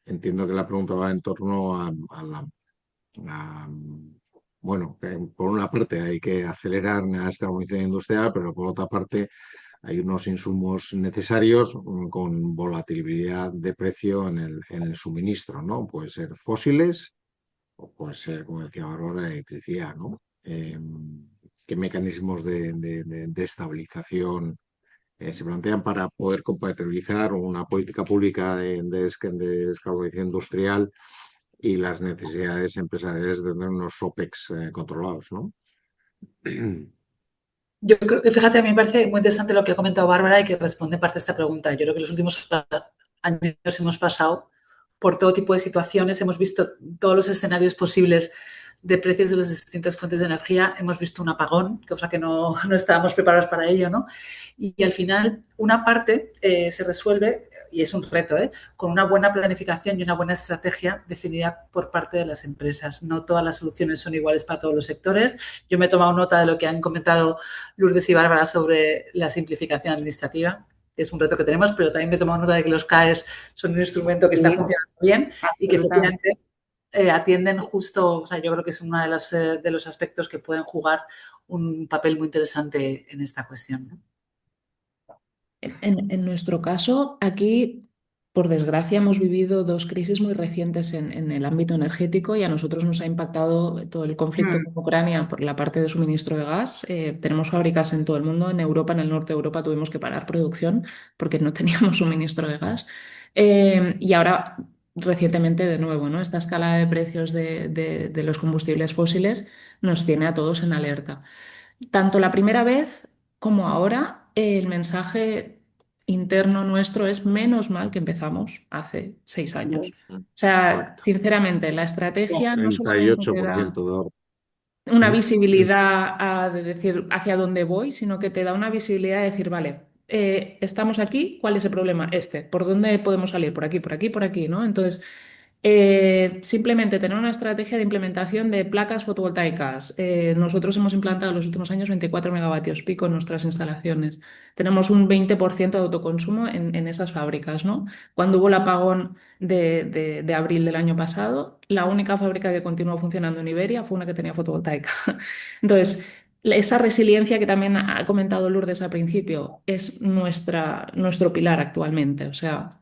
entiendo que la pregunta va en torno a, bueno, por una parte hay que acelerar la descarbonización industrial, pero por otra parte hay unos insumos necesarios con volatilidad de precio en el suministro, ¿no? Puede ser fósiles o puede ser, como decía Bárbara, electricidad, ¿no? ¿Qué mecanismos de estabilización se plantean para poder compatibilizar una política pública de descarbonización industrial y las necesidades empresariales de tener unos OPEX controlados, ¿no? Yo creo que, fíjate, a mí me parece muy interesante lo que ha comentado Bárbara y que responde parte de esta pregunta. Yo creo que los últimos años hemos pasado por todo tipo de situaciones, hemos visto todos los escenarios posibles de precios de las distintas fuentes de energía, hemos visto un apagón, cosa que no estábamos preparados para ello, ¿no? Y al final, una parte se resuelve, y es un reto, con una buena planificación y una buena estrategia definida por parte de las empresas. No todas las soluciones son iguales para todos los sectores. Yo me he tomado nota de lo que han comentado Lourdes y Bárbara sobre la simplificación administrativa, que es un reto que tenemos, pero también me he tomado nota de que los CAES son un instrumento que está sí, funcionando bien y que absolutamente. efectivamente atienden justo, o sea, yo creo que es uno de los aspectos que pueden jugar un papel muy interesante en esta cuestión, ¿no? En nuestro caso, aquí, por desgracia, hemos vivido dos crisis muy recientes en el ámbito energético y a nosotros nos ha impactado todo el conflicto Mm, con Ucrania por la parte de suministro de gas. Tenemos fábricas en todo el mundo. En Europa, en el norte de Europa, tuvimos que parar producción porque no teníamos suministro de gas. Y ahora, recientemente, de nuevo, ¿no? Esta escalada de precios de los combustibles fósiles nos tiene a todos en alerta. Tanto la primera vez como ahora, el mensaje interno nuestro es menos mal que empezamos hace 6 años. pues sí, O sea, Exacto. sinceramente, la estrategia no treinta y solamente ocho por era ciento de ahorro. una Mm, visibilidad de decir hacia dónde voy, sino que te da una visibilidad de decir, vale, estamos aquí, ¿cuál es el problema? Este, ¿por dónde podemos salir? Por aquí, por aquí, por aquí, ¿no? Entonces, simplemente tener una estrategia de implementación de placas fotovoltaicas. Nosotros hemos implantado en los últimos años 24 megavatios pico en nuestras instalaciones. Tenemos un 20% de autoconsumo en esas fábricas, ¿no? Cuando hubo el apagón de abril del año pasado, la única fábrica que continuó funcionando en Iberia fue una que tenía fotovoltaica. Entonces, esa resiliencia que también ha comentado Lourdes al principio es nuestro pilar actualmente. O sea,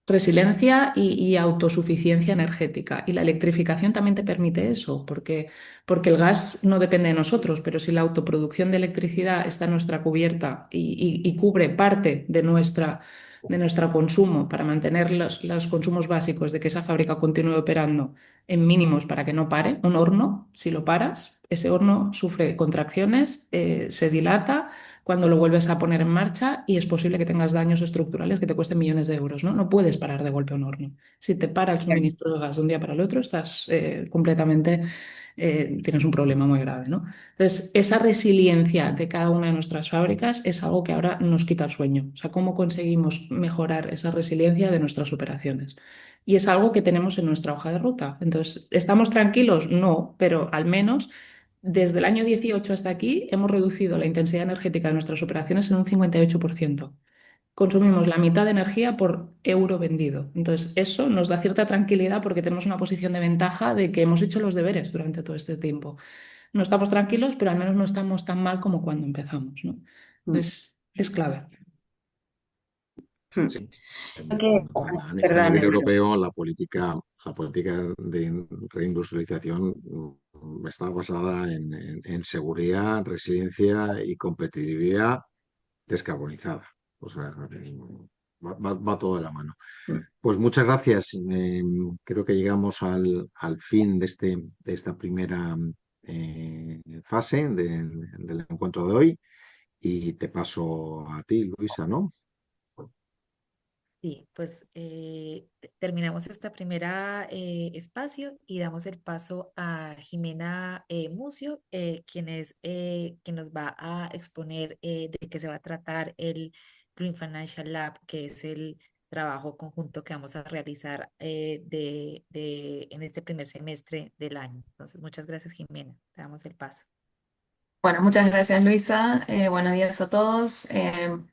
resiliencia y autosuficiencia energética. Y la electrificación también te permite eso, porque el gas no depende de nosotros, pero si la autoproducción de electricidad está en nuestra cubierta y cubre parte de nuestro consumo para mantener los consumos básicos de que esa fábrica continúe operando en mínimos para que no pare, un horno, si lo paras, ese horno sufre contracciones, se dilata cuando lo vuelves a poner en marcha y es posible que tengas daños estructurales que te cuesten millones de euros, ¿no? No puedes parar de golpe un horno. Si te para el suministro de gas de un día para el otro, estás completamente, tienes un problema muy grave, ¿no? Entonces, esa resiliencia de cada una de nuestras fábricas es algo que ahora nos quita el sueño. O sea, ¿cómo conseguimos mejorar esa resiliencia de nuestras operaciones? Y es algo que tenemos en nuestra hoja de ruta. Entonces, ¿estamos tranquilos? No, pero al menos desde el año 18 hasta aquí hemos reducido la intensidad energética de nuestras operaciones en un 58%. Consumimos la mitad de energía por euro vendido. Entonces, eso nos da cierta tranquilidad porque tenemos una posición de ventaja de que hemos hecho los deberes durante todo este tiempo. No estamos tranquilos, pero al menos no estamos tan mal como cuando empezamos, ¿no? mm, Entonces, es clave. mm. sí. A Perdón, nivel Eduardo. europeo, la política de reindustrialización está basada en seguridad, resiliencia y competitividad descarbonizada. O sea, va todo de la mano. Mm. Pues muchas gracias. Creo que llegamos al fin de esta primera fase del encuentro de hoy y te paso a ti, Luisa, ¿no? Sí, pues terminamos esta primera espacio y damos el paso a Jimena Mucio, quien nos va a exponer de qué se va a tratar el Green Financial Lab, que es el trabajo conjunto que vamos a realizar en este primer semestre del año. Entonces, muchas gracias, Jimena. Te damos el paso. Bueno, muchas gracias Luisa. Buenos días a todos.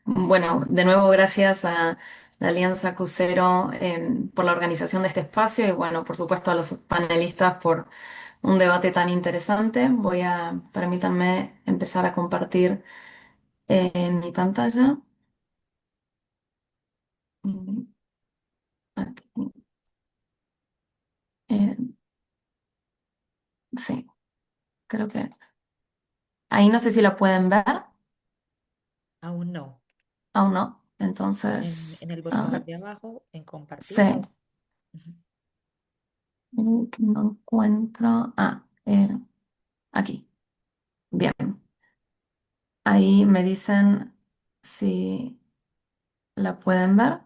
Bueno, de nuevo gracias a la Alianza Crucero por la organización de este espacio y bueno, por supuesto a los panelistas por un debate tan interesante. Permítanme empezar a compartir mi pantalla. Mm, aquí. Eh, sí, creo que ahí no sé si la pueden ver, Aún no. aún no. En Entonces, el a botón ver, de abajo, en compartir. sí. Ujú. Que no encuentro. Aquí. Bien. Ahí me dicen si la pueden ver.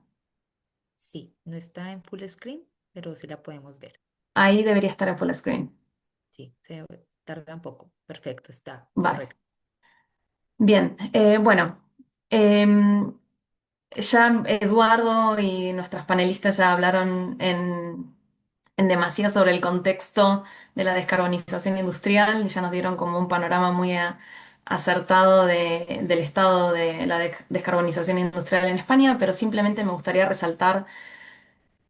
Sí, no está en full screen, pero sí la podemos ver. Ahí debería estar en full screen. Sí, se tarda un poco. Perfecto, está Vale. correcto. Bien. Bueno. em, Ya Eduardo y nuestras panelistas ya hablaron en demasía sobre el contexto de la descarbonización industrial y ya nos dieron como un panorama muy acertado del estado de la descarbonización industrial en España, pero simplemente me gustaría resaltar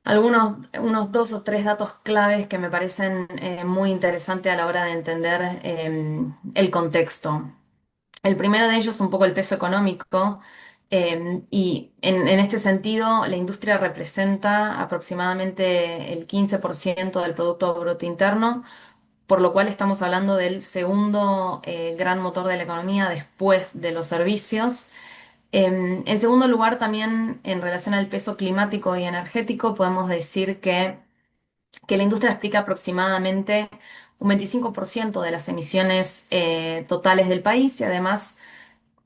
unos dos o tres datos claves que me parecen muy interesantes a la hora de entender el contexto. El primero de ellos es un poco el peso económico y en este sentido la industria representa aproximadamente el 15% del Producto Bruto Interno, por lo cual estamos hablando del segundo gran motor de la economía después de los servicios. En segundo lugar, también en relación al peso climático y energético, podemos decir que la industria explica aproximadamente un 25% de las emisiones totales del país y además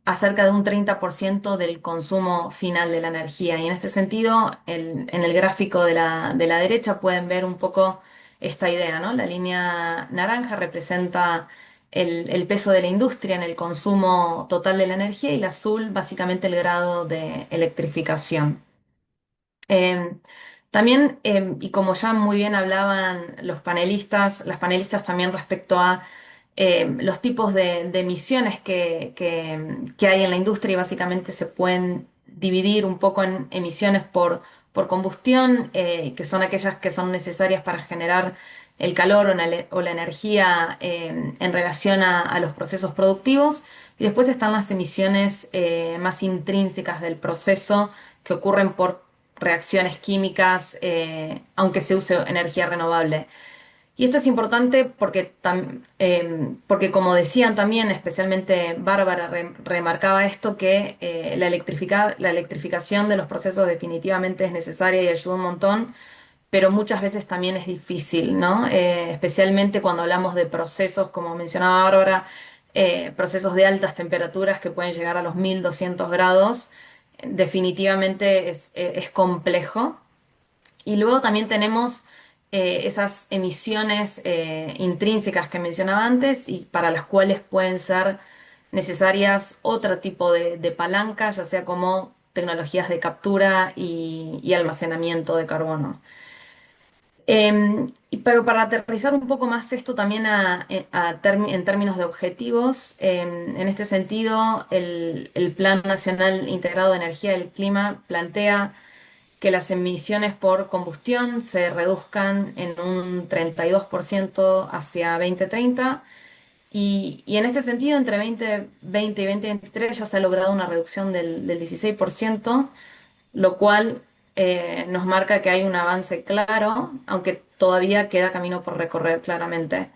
acerca de un 30% del consumo final de la energía. Y en este sentido, en el gráfico de la derecha pueden ver un poco esta idea, ¿no? La línea naranja representa el peso de la industria en el consumo total de la energía, y el azul básicamente el grado de electrificación. Em, También, y como ya muy bien hablaban las panelistas también respecto a los tipos de emisiones que hay en la industria, y básicamente se pueden dividir un poco en emisiones por combustión, que son aquellas que son necesarias para generar el calor o la energía en relación a los procesos productivos. Y después están las emisiones más intrínsecas del proceso, que ocurren por reacciones químicas, aunque se use energía renovable. Y esto es importante porque, como decían también, especialmente Bárbara remarcaba esto, que la electrificación de los procesos definitivamente es necesaria y ayuda un montón, pero muchas veces también es difícil, ¿no? Especialmente cuando hablamos de procesos, como mencionaba Bárbara, procesos de altas temperaturas que pueden llegar a los 1200 grados. Definitivamente es complejo. Y luego también tenemos esas emisiones intrínsecas que mencionaba antes, y para las cuales pueden ser necesarias otro tipo de palancas, ya sea como tecnologías de captura y almacenamiento de carbono. Pero para aterrizar un poco más esto también en términos de objetivos, en este sentido, el Plan Nacional Integrado de Energía y el Clima plantea que las emisiones por combustión se reduzcan en un 32% hacia 2030, y en este sentido, entre 2020 y 2023 ya se ha logrado una reducción del 16%, lo cual nos marca que hay un avance claro, aunque todavía queda camino por recorrer claramente.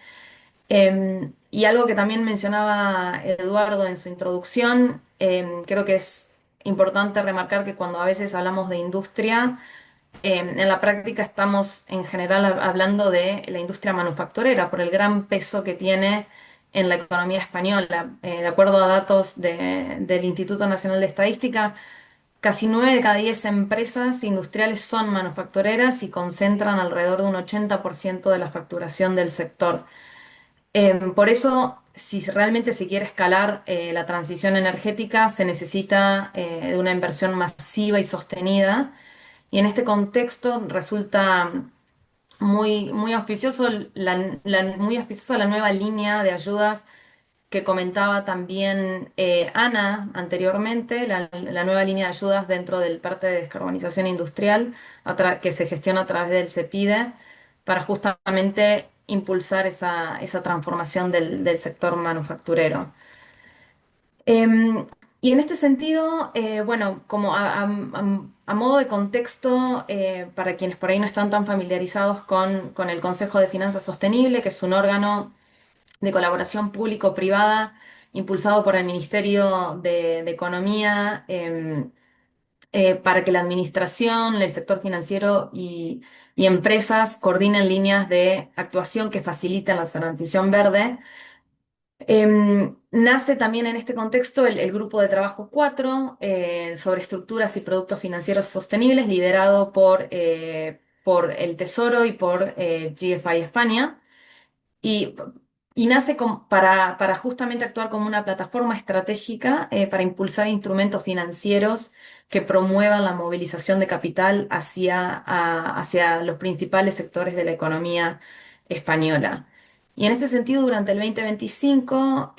Y algo que también mencionaba Eduardo en su introducción, creo que es importante remarcar que cuando a veces hablamos de industria, en la práctica estamos en general hablando de la industria manufacturera por el gran peso que tiene en la economía española. De acuerdo a datos del Instituto Nacional de Estadística, casi 9 de cada 10 empresas industriales son manufactureras y concentran alrededor de un 80% de la facturación del sector. Por eso, si realmente se quiere escalar la transición energética, se necesita de una inversión masiva y sostenida. Y en este contexto resulta muy auspicioso muy auspiciosa la nueva línea de ayudas que comentaba también Ana anteriormente, la nueva línea de ayudas dentro del parte de descarbonización industrial, que se gestiona a través del CEPIDE, para justamente impulsar esa transformación del sector manufacturero. Em, y en este sentido, bueno, como a modo de contexto, para quienes por ahí no están tan familiarizados con el Consejo de Finanzas Sostenible, que es un órgano de colaboración público-privada impulsado por el Ministerio de Economía, para que la administración, el sector financiero y empresas coordinen líneas de actuación que faciliten la transición verde. Nace también en este contexto el Grupo de Trabajo 4 sobre estructuras y productos financieros sostenibles, liderado por el Tesoro y por GFI España. Y, y nace para justamente actuar como una plataforma estratégica para impulsar instrumentos financieros que promuevan la movilización de capital hacia los principales sectores de la economía española. Y en este sentido, durante el 2025,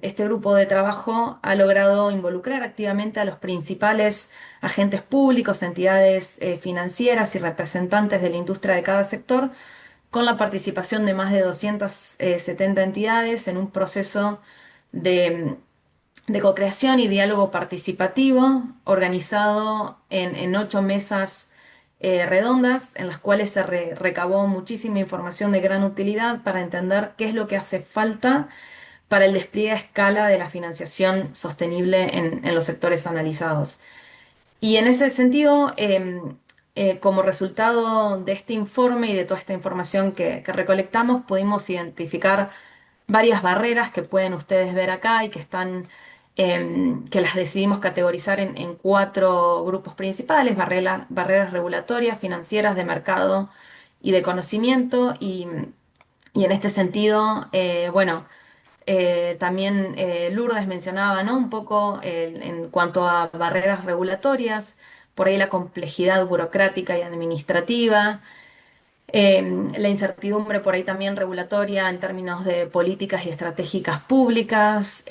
este grupo de trabajo ha logrado involucrar activamente a los principales agentes públicos, entidades financieras y representantes de la industria de cada sector, con la participación de más de 270 entidades en un proceso de, de co-creación y diálogo participativo organizado en 8 mesas redondas, en las cuales se recabó muchísima información de gran utilidad para entender qué es lo que hace falta para el despliegue a escala de la financiación sostenible en los sectores analizados. Y en ese sentido, como resultado de este informe y de toda esta información que recolectamos, pudimos identificar varias barreras que pueden ustedes ver acá y que las decidimos categorizar en 4 grupos principales: barreras regulatorias, financieras, de mercado y de conocimiento. Y en este sentido, bueno, También Lourdes mencionaba, ¿no? Un poco en cuanto a barreras regulatorias, por ahí la complejidad burocrática y administrativa, la incertidumbre por ahí también regulatoria en términos de políticas y estratégicas públicas,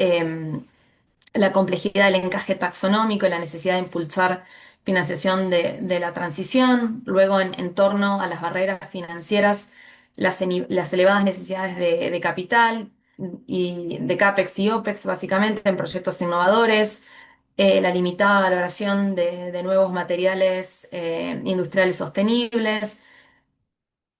la complejidad del encaje taxonómico y la necesidad de impulsar financiación de la transición, luego en torno a las barreras financieras, las elevadas necesidades de capital y de CAPEX y OPEX, básicamente en proyectos innovadores, la limitada valoración de nuevos materiales industriales sostenibles.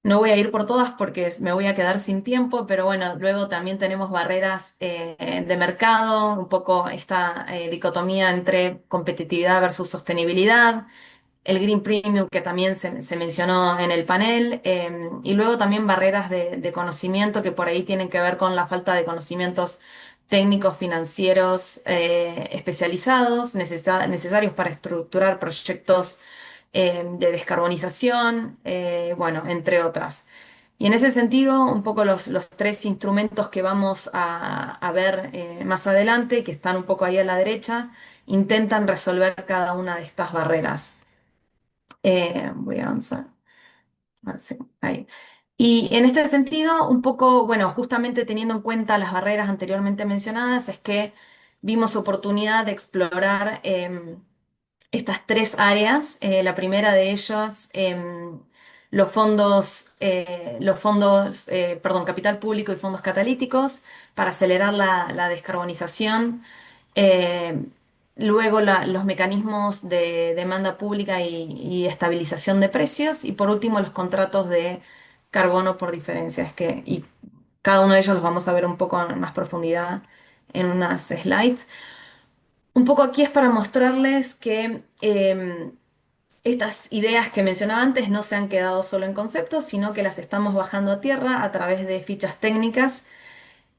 No voy a ir por todas porque me voy a quedar sin tiempo, pero bueno, luego también tenemos barreras de mercado, un poco esta dicotomía entre competitividad versus sostenibilidad, el Green Premium que también se mencionó en el panel, y luego también barreras de conocimiento que por ahí tienen que ver con la falta de conocimientos técnicos financieros especializados, necesarios para estructurar proyectos de descarbonización, bueno, entre otras. Y en ese sentido, un poco los tres instrumentos que vamos a ver más adelante, que están un poco ahí a la derecha, intentan resolver cada una de estas barreras. Voy a avanzar. Sí, ahí. Y en este sentido, un poco, bueno, justamente teniendo en cuenta las barreras anteriormente mencionadas, es que vimos oportunidad de explorar estas tres áreas. La primera de ellas, perdón, capital público y fondos catalíticos para acelerar la descarbonización. Eh, Luego los mecanismos de demanda pública y estabilización de precios. Y por último, los contratos de carbono por diferencia. Y cada uno de ellos los vamos a ver un poco en más profundidad en unas slides. Un poco aquí es para mostrarles que estas ideas que mencionaba antes no se han quedado solo en conceptos, sino que las estamos bajando a tierra a través de fichas técnicas.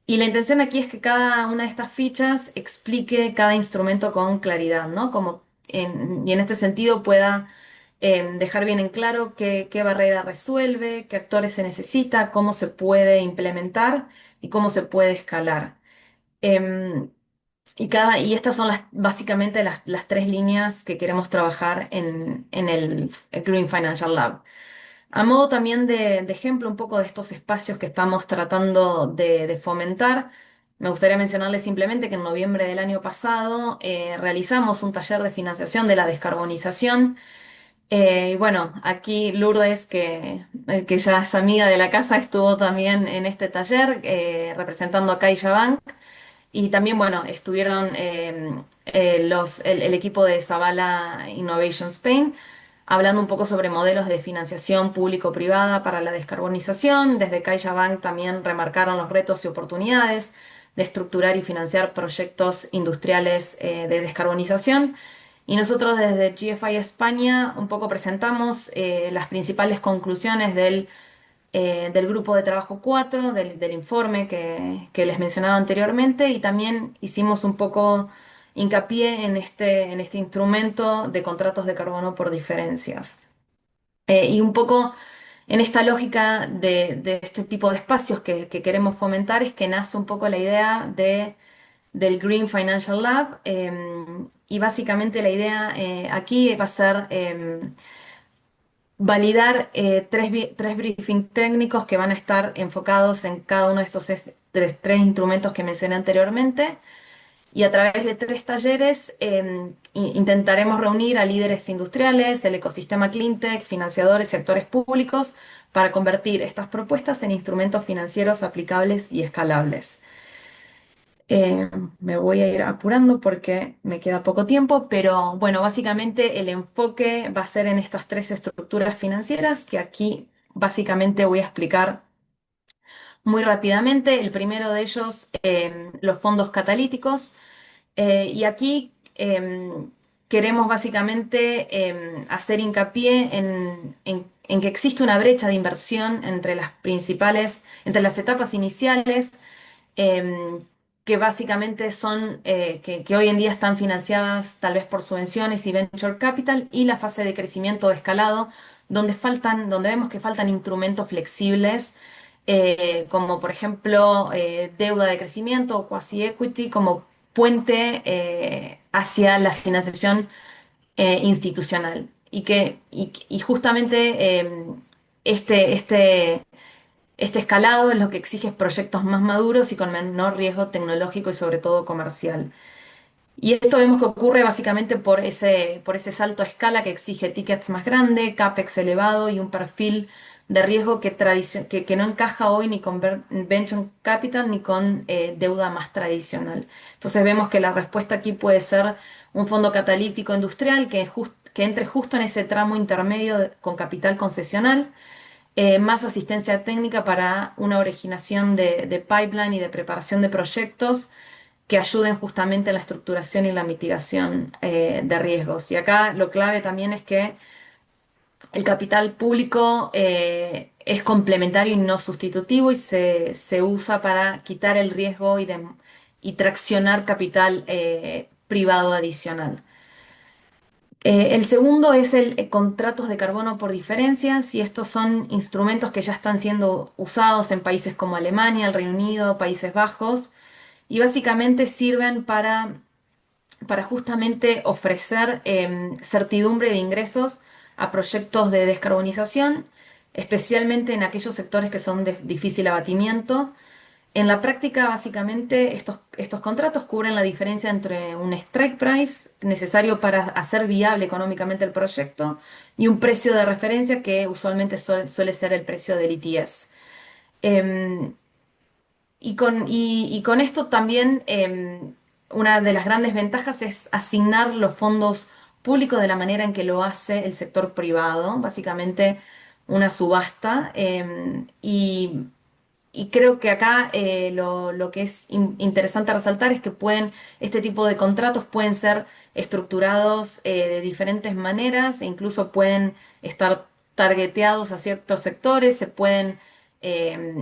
Y la intención aquí es que cada una de estas fichas explique cada instrumento con claridad, ¿no? Y en este sentido pueda dejar bien en claro qué barrera resuelve, qué actores se necesita, cómo se puede implementar y cómo se puede escalar. Em, y estas son básicamente las tres líneas que queremos trabajar en el Green Financial Lab. A modo también de ejemplo un poco de estos espacios que estamos tratando de fomentar, me gustaría mencionarles simplemente que en noviembre del año pasado realizamos un taller de financiación de la descarbonización. Y bueno, aquí Lourdes, que ya es amiga de la casa, estuvo también en este taller representando a CaixaBank. Y también, bueno, estuvieron el equipo de Zavala Innovation Spain hablando un poco sobre modelos de financiación público-privada para la descarbonización. Desde CaixaBank también remarcaron los retos y oportunidades de estructurar y financiar proyectos industriales de descarbonización. Y nosotros desde GFI España un poco presentamos las principales conclusiones del grupo de trabajo 4 del informe que les mencionaba anteriormente, y también hicimos un poco hincapié en este instrumento de contratos de carbono por diferencias. Y un poco en esta lógica de este tipo de espacios que queremos fomentar es que nace un poco la idea del Green Financial Lab, y básicamente la idea aquí va a ser validar tres briefing técnicos que van a estar enfocados en cada uno de estos tres instrumentos que mencioné anteriormente. Y a través de tres talleres intentaremos reunir a líderes industriales, el ecosistema cleantech, financiadores y actores públicos para convertir estas propuestas en instrumentos financieros aplicables y escalables. Me voy a ir apurando porque me queda poco tiempo, pero bueno, básicamente el enfoque va a ser en estas tres estructuras financieras que aquí básicamente voy a explicar muy rápidamente. El primero de ellos, los fondos catalíticos. Y aquí queremos básicamente hacer hincapié en que existe una brecha de inversión entre las etapas iniciales, em, que básicamente son, que hoy en día están financiadas tal vez por subvenciones y venture capital, y la fase de crecimiento escalado, donde vemos que faltan instrumentos flexibles como por ejemplo deuda de crecimiento o quasi equity como puente hacia la financiación institucional. Y justamente este escalado es lo que exige proyectos más maduros y con menor riesgo tecnológico y sobre todo comercial. Y esto vemos que ocurre básicamente por ese salto a escala que exige tickets más grandes, CAPEX elevado y un perfil de riesgo que no encaja hoy ni con venture capital ni con deuda más tradicional. Entonces vemos que la respuesta aquí puede ser un fondo catalítico industrial que entre justo en ese tramo intermedio con capital concesional, más asistencia técnica para una originación de pipeline y de preparación de proyectos que ayuden justamente en la estructuración y la mitigación de riesgos. Y acá lo clave también es que el capital público es complementario y no sustitutivo y se usa para quitar el riesgo y traccionar capital privado adicional. El segundo es el contratos de carbono por diferencias y estos son instrumentos que ya están siendo usados en países como Alemania, el Reino Unido, Países Bajos y básicamente sirven para justamente ofrecer certidumbre de ingresos a proyectos de descarbonización, especialmente en aquellos sectores que son de difícil abatimiento. En la práctica, básicamente, estos contratos cubren la diferencia entre un strike price necesario para hacer viable económicamente el proyecto y un precio de referencia que usualmente suele ser el precio del ETS. Em, y con esto también una de las grandes ventajas es asignar los fondos públicos de la manera en que lo hace el sector privado, básicamente una subasta. Y creo que acá lo que es interesante resaltar es que este tipo de contratos pueden ser estructurados de diferentes maneras e incluso pueden estar targeteados a ciertos sectores, se pueden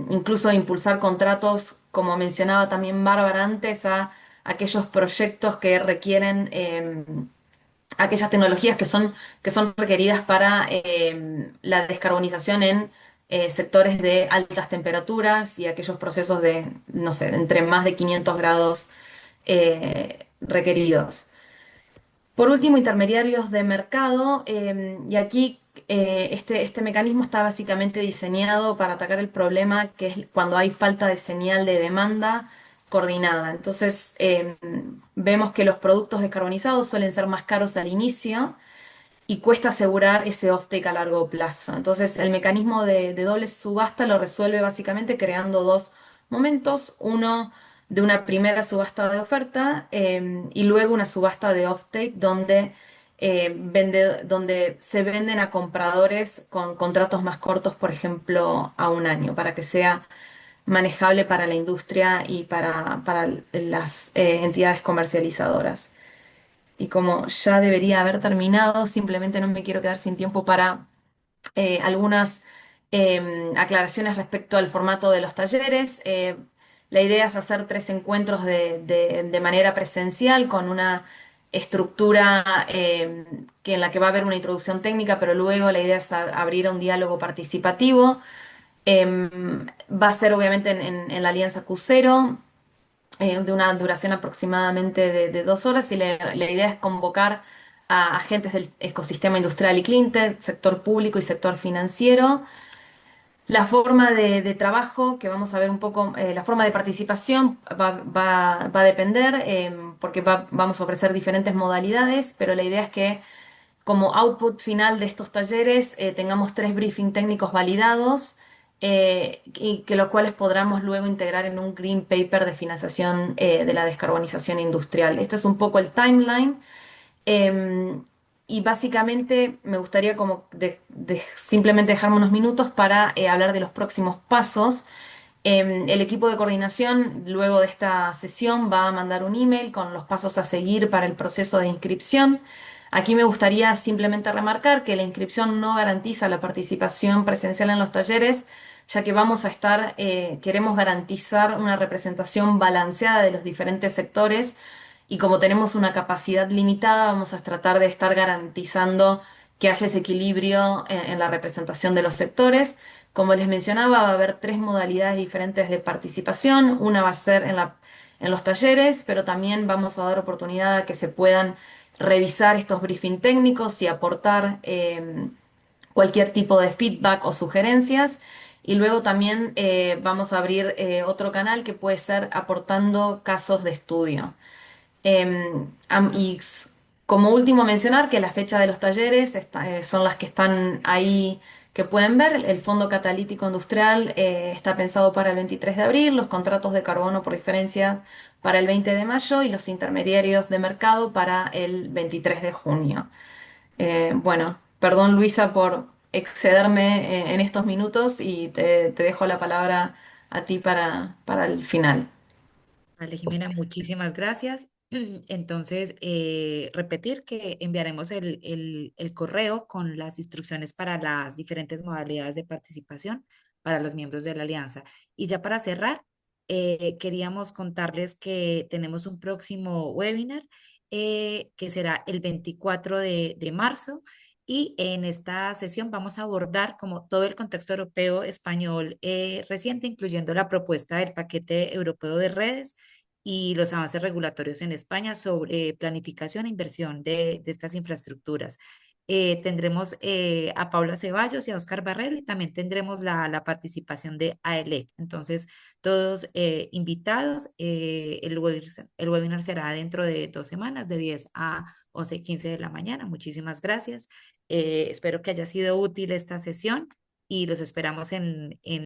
incluso impulsar contratos, como mencionaba también Bárbara antes, a aquellos proyectos que requieren aquellas tecnologías que son requeridas para la descarbonización en sectores de altas temperaturas y aquellos procesos de, no sé, entre más de 500 grados requeridos. Por último, intermediarios de mercado, y aquí este mecanismo está básicamente diseñado para atacar el problema que es cuando hay falta de señal de demanda coordinada. Entonces, vemos que los productos descarbonizados suelen ser más caros al inicio y cuesta asegurar ese offtake a largo plazo. Entonces, el mecanismo de doble subasta lo resuelve básicamente creando dos momentos, uno de una primera subasta de oferta y luego una subasta de offtake donde se venden a compradores con contratos más cortos, por ejemplo, a un año, para que sea manejable para la industria y para las entidades comercializadoras. Y como ya debería haber terminado, simplemente no me quiero quedar sin tiempo para algunas aclaraciones respecto al formato de los talleres. La idea es hacer 3 encuentros de manera presencial con una estructura en la que va a haber una introducción técnica, pero luego la idea es abrir a un diálogo participativo. Va a ser obviamente en la Alianza Crucero de una duración aproximadamente de 2 horas y la idea es convocar a agentes del ecosistema industrial y cleantech, sector público y sector financiero. La forma de trabajo, que vamos a ver un poco, la forma de participación va a depender porque vamos a ofrecer diferentes modalidades, pero la idea es que como output final de estos talleres tengamos 3 briefing técnicos validados y que los cuales podamos luego integrar en un green paper de financiación de la descarbonización industrial. Este es un poco el timeline. Y básicamente me gustaría como simplemente dejarme unos minutos para hablar de los próximos pasos. El equipo de coordinación, luego de esta sesión, va a mandar un email con los pasos a seguir para el proceso de inscripción. Aquí me gustaría simplemente remarcar que la inscripción no garantiza la participación presencial en los talleres, ya que queremos garantizar una representación balanceada de los diferentes sectores y como tenemos una capacidad limitada, vamos a tratar de estar garantizando que haya ese equilibrio en la representación de los sectores, Como les mencionaba, va a haber 3 modalidades diferentes de participación. Una va a ser en los talleres, pero también vamos a dar oportunidad a que se puedan revisar estos briefing técnicos y aportar cualquier tipo de feedback o sugerencias. Y luego también vamos a abrir otro canal que puede ser aportando casos de estudio. Como último mencionar que la fecha de los talleres son las que están ahí que pueden ver. El Fondo Catalítico Industrial está pensado para el 23 de abril, los contratos de carbono por diferencia para el 20 de mayo y los intermediarios de mercado para el 23 de junio. Bueno, perdón Luisa por excederme en estos minutos y te dejo la palabra a ti para el final. Vale, Jimena, muchísimas gracias. Entonces, repetir que enviaremos el correo con las instrucciones para las diferentes modalidades de participación para los miembros de la alianza. Y ya para cerrar, queríamos contarles que tenemos un próximo webinar que será el 24 de marzo. Y en esta sesión vamos a abordar como todo el contexto europeo español reciente, incluyendo la propuesta del paquete europeo de redes y los avances regulatorios en España sobre planificación e inversión de estas infraestructuras. Tendremos a Paula Ceballos y a Oscar Barrero y también tendremos la participación de AELEC. Entonces, todos invitados. El webinar será dentro de 2 semanas, de 10 a 11:15 de la mañana. Muchísimas gracias. Espero que haya sido útil esta sesión y los esperamos en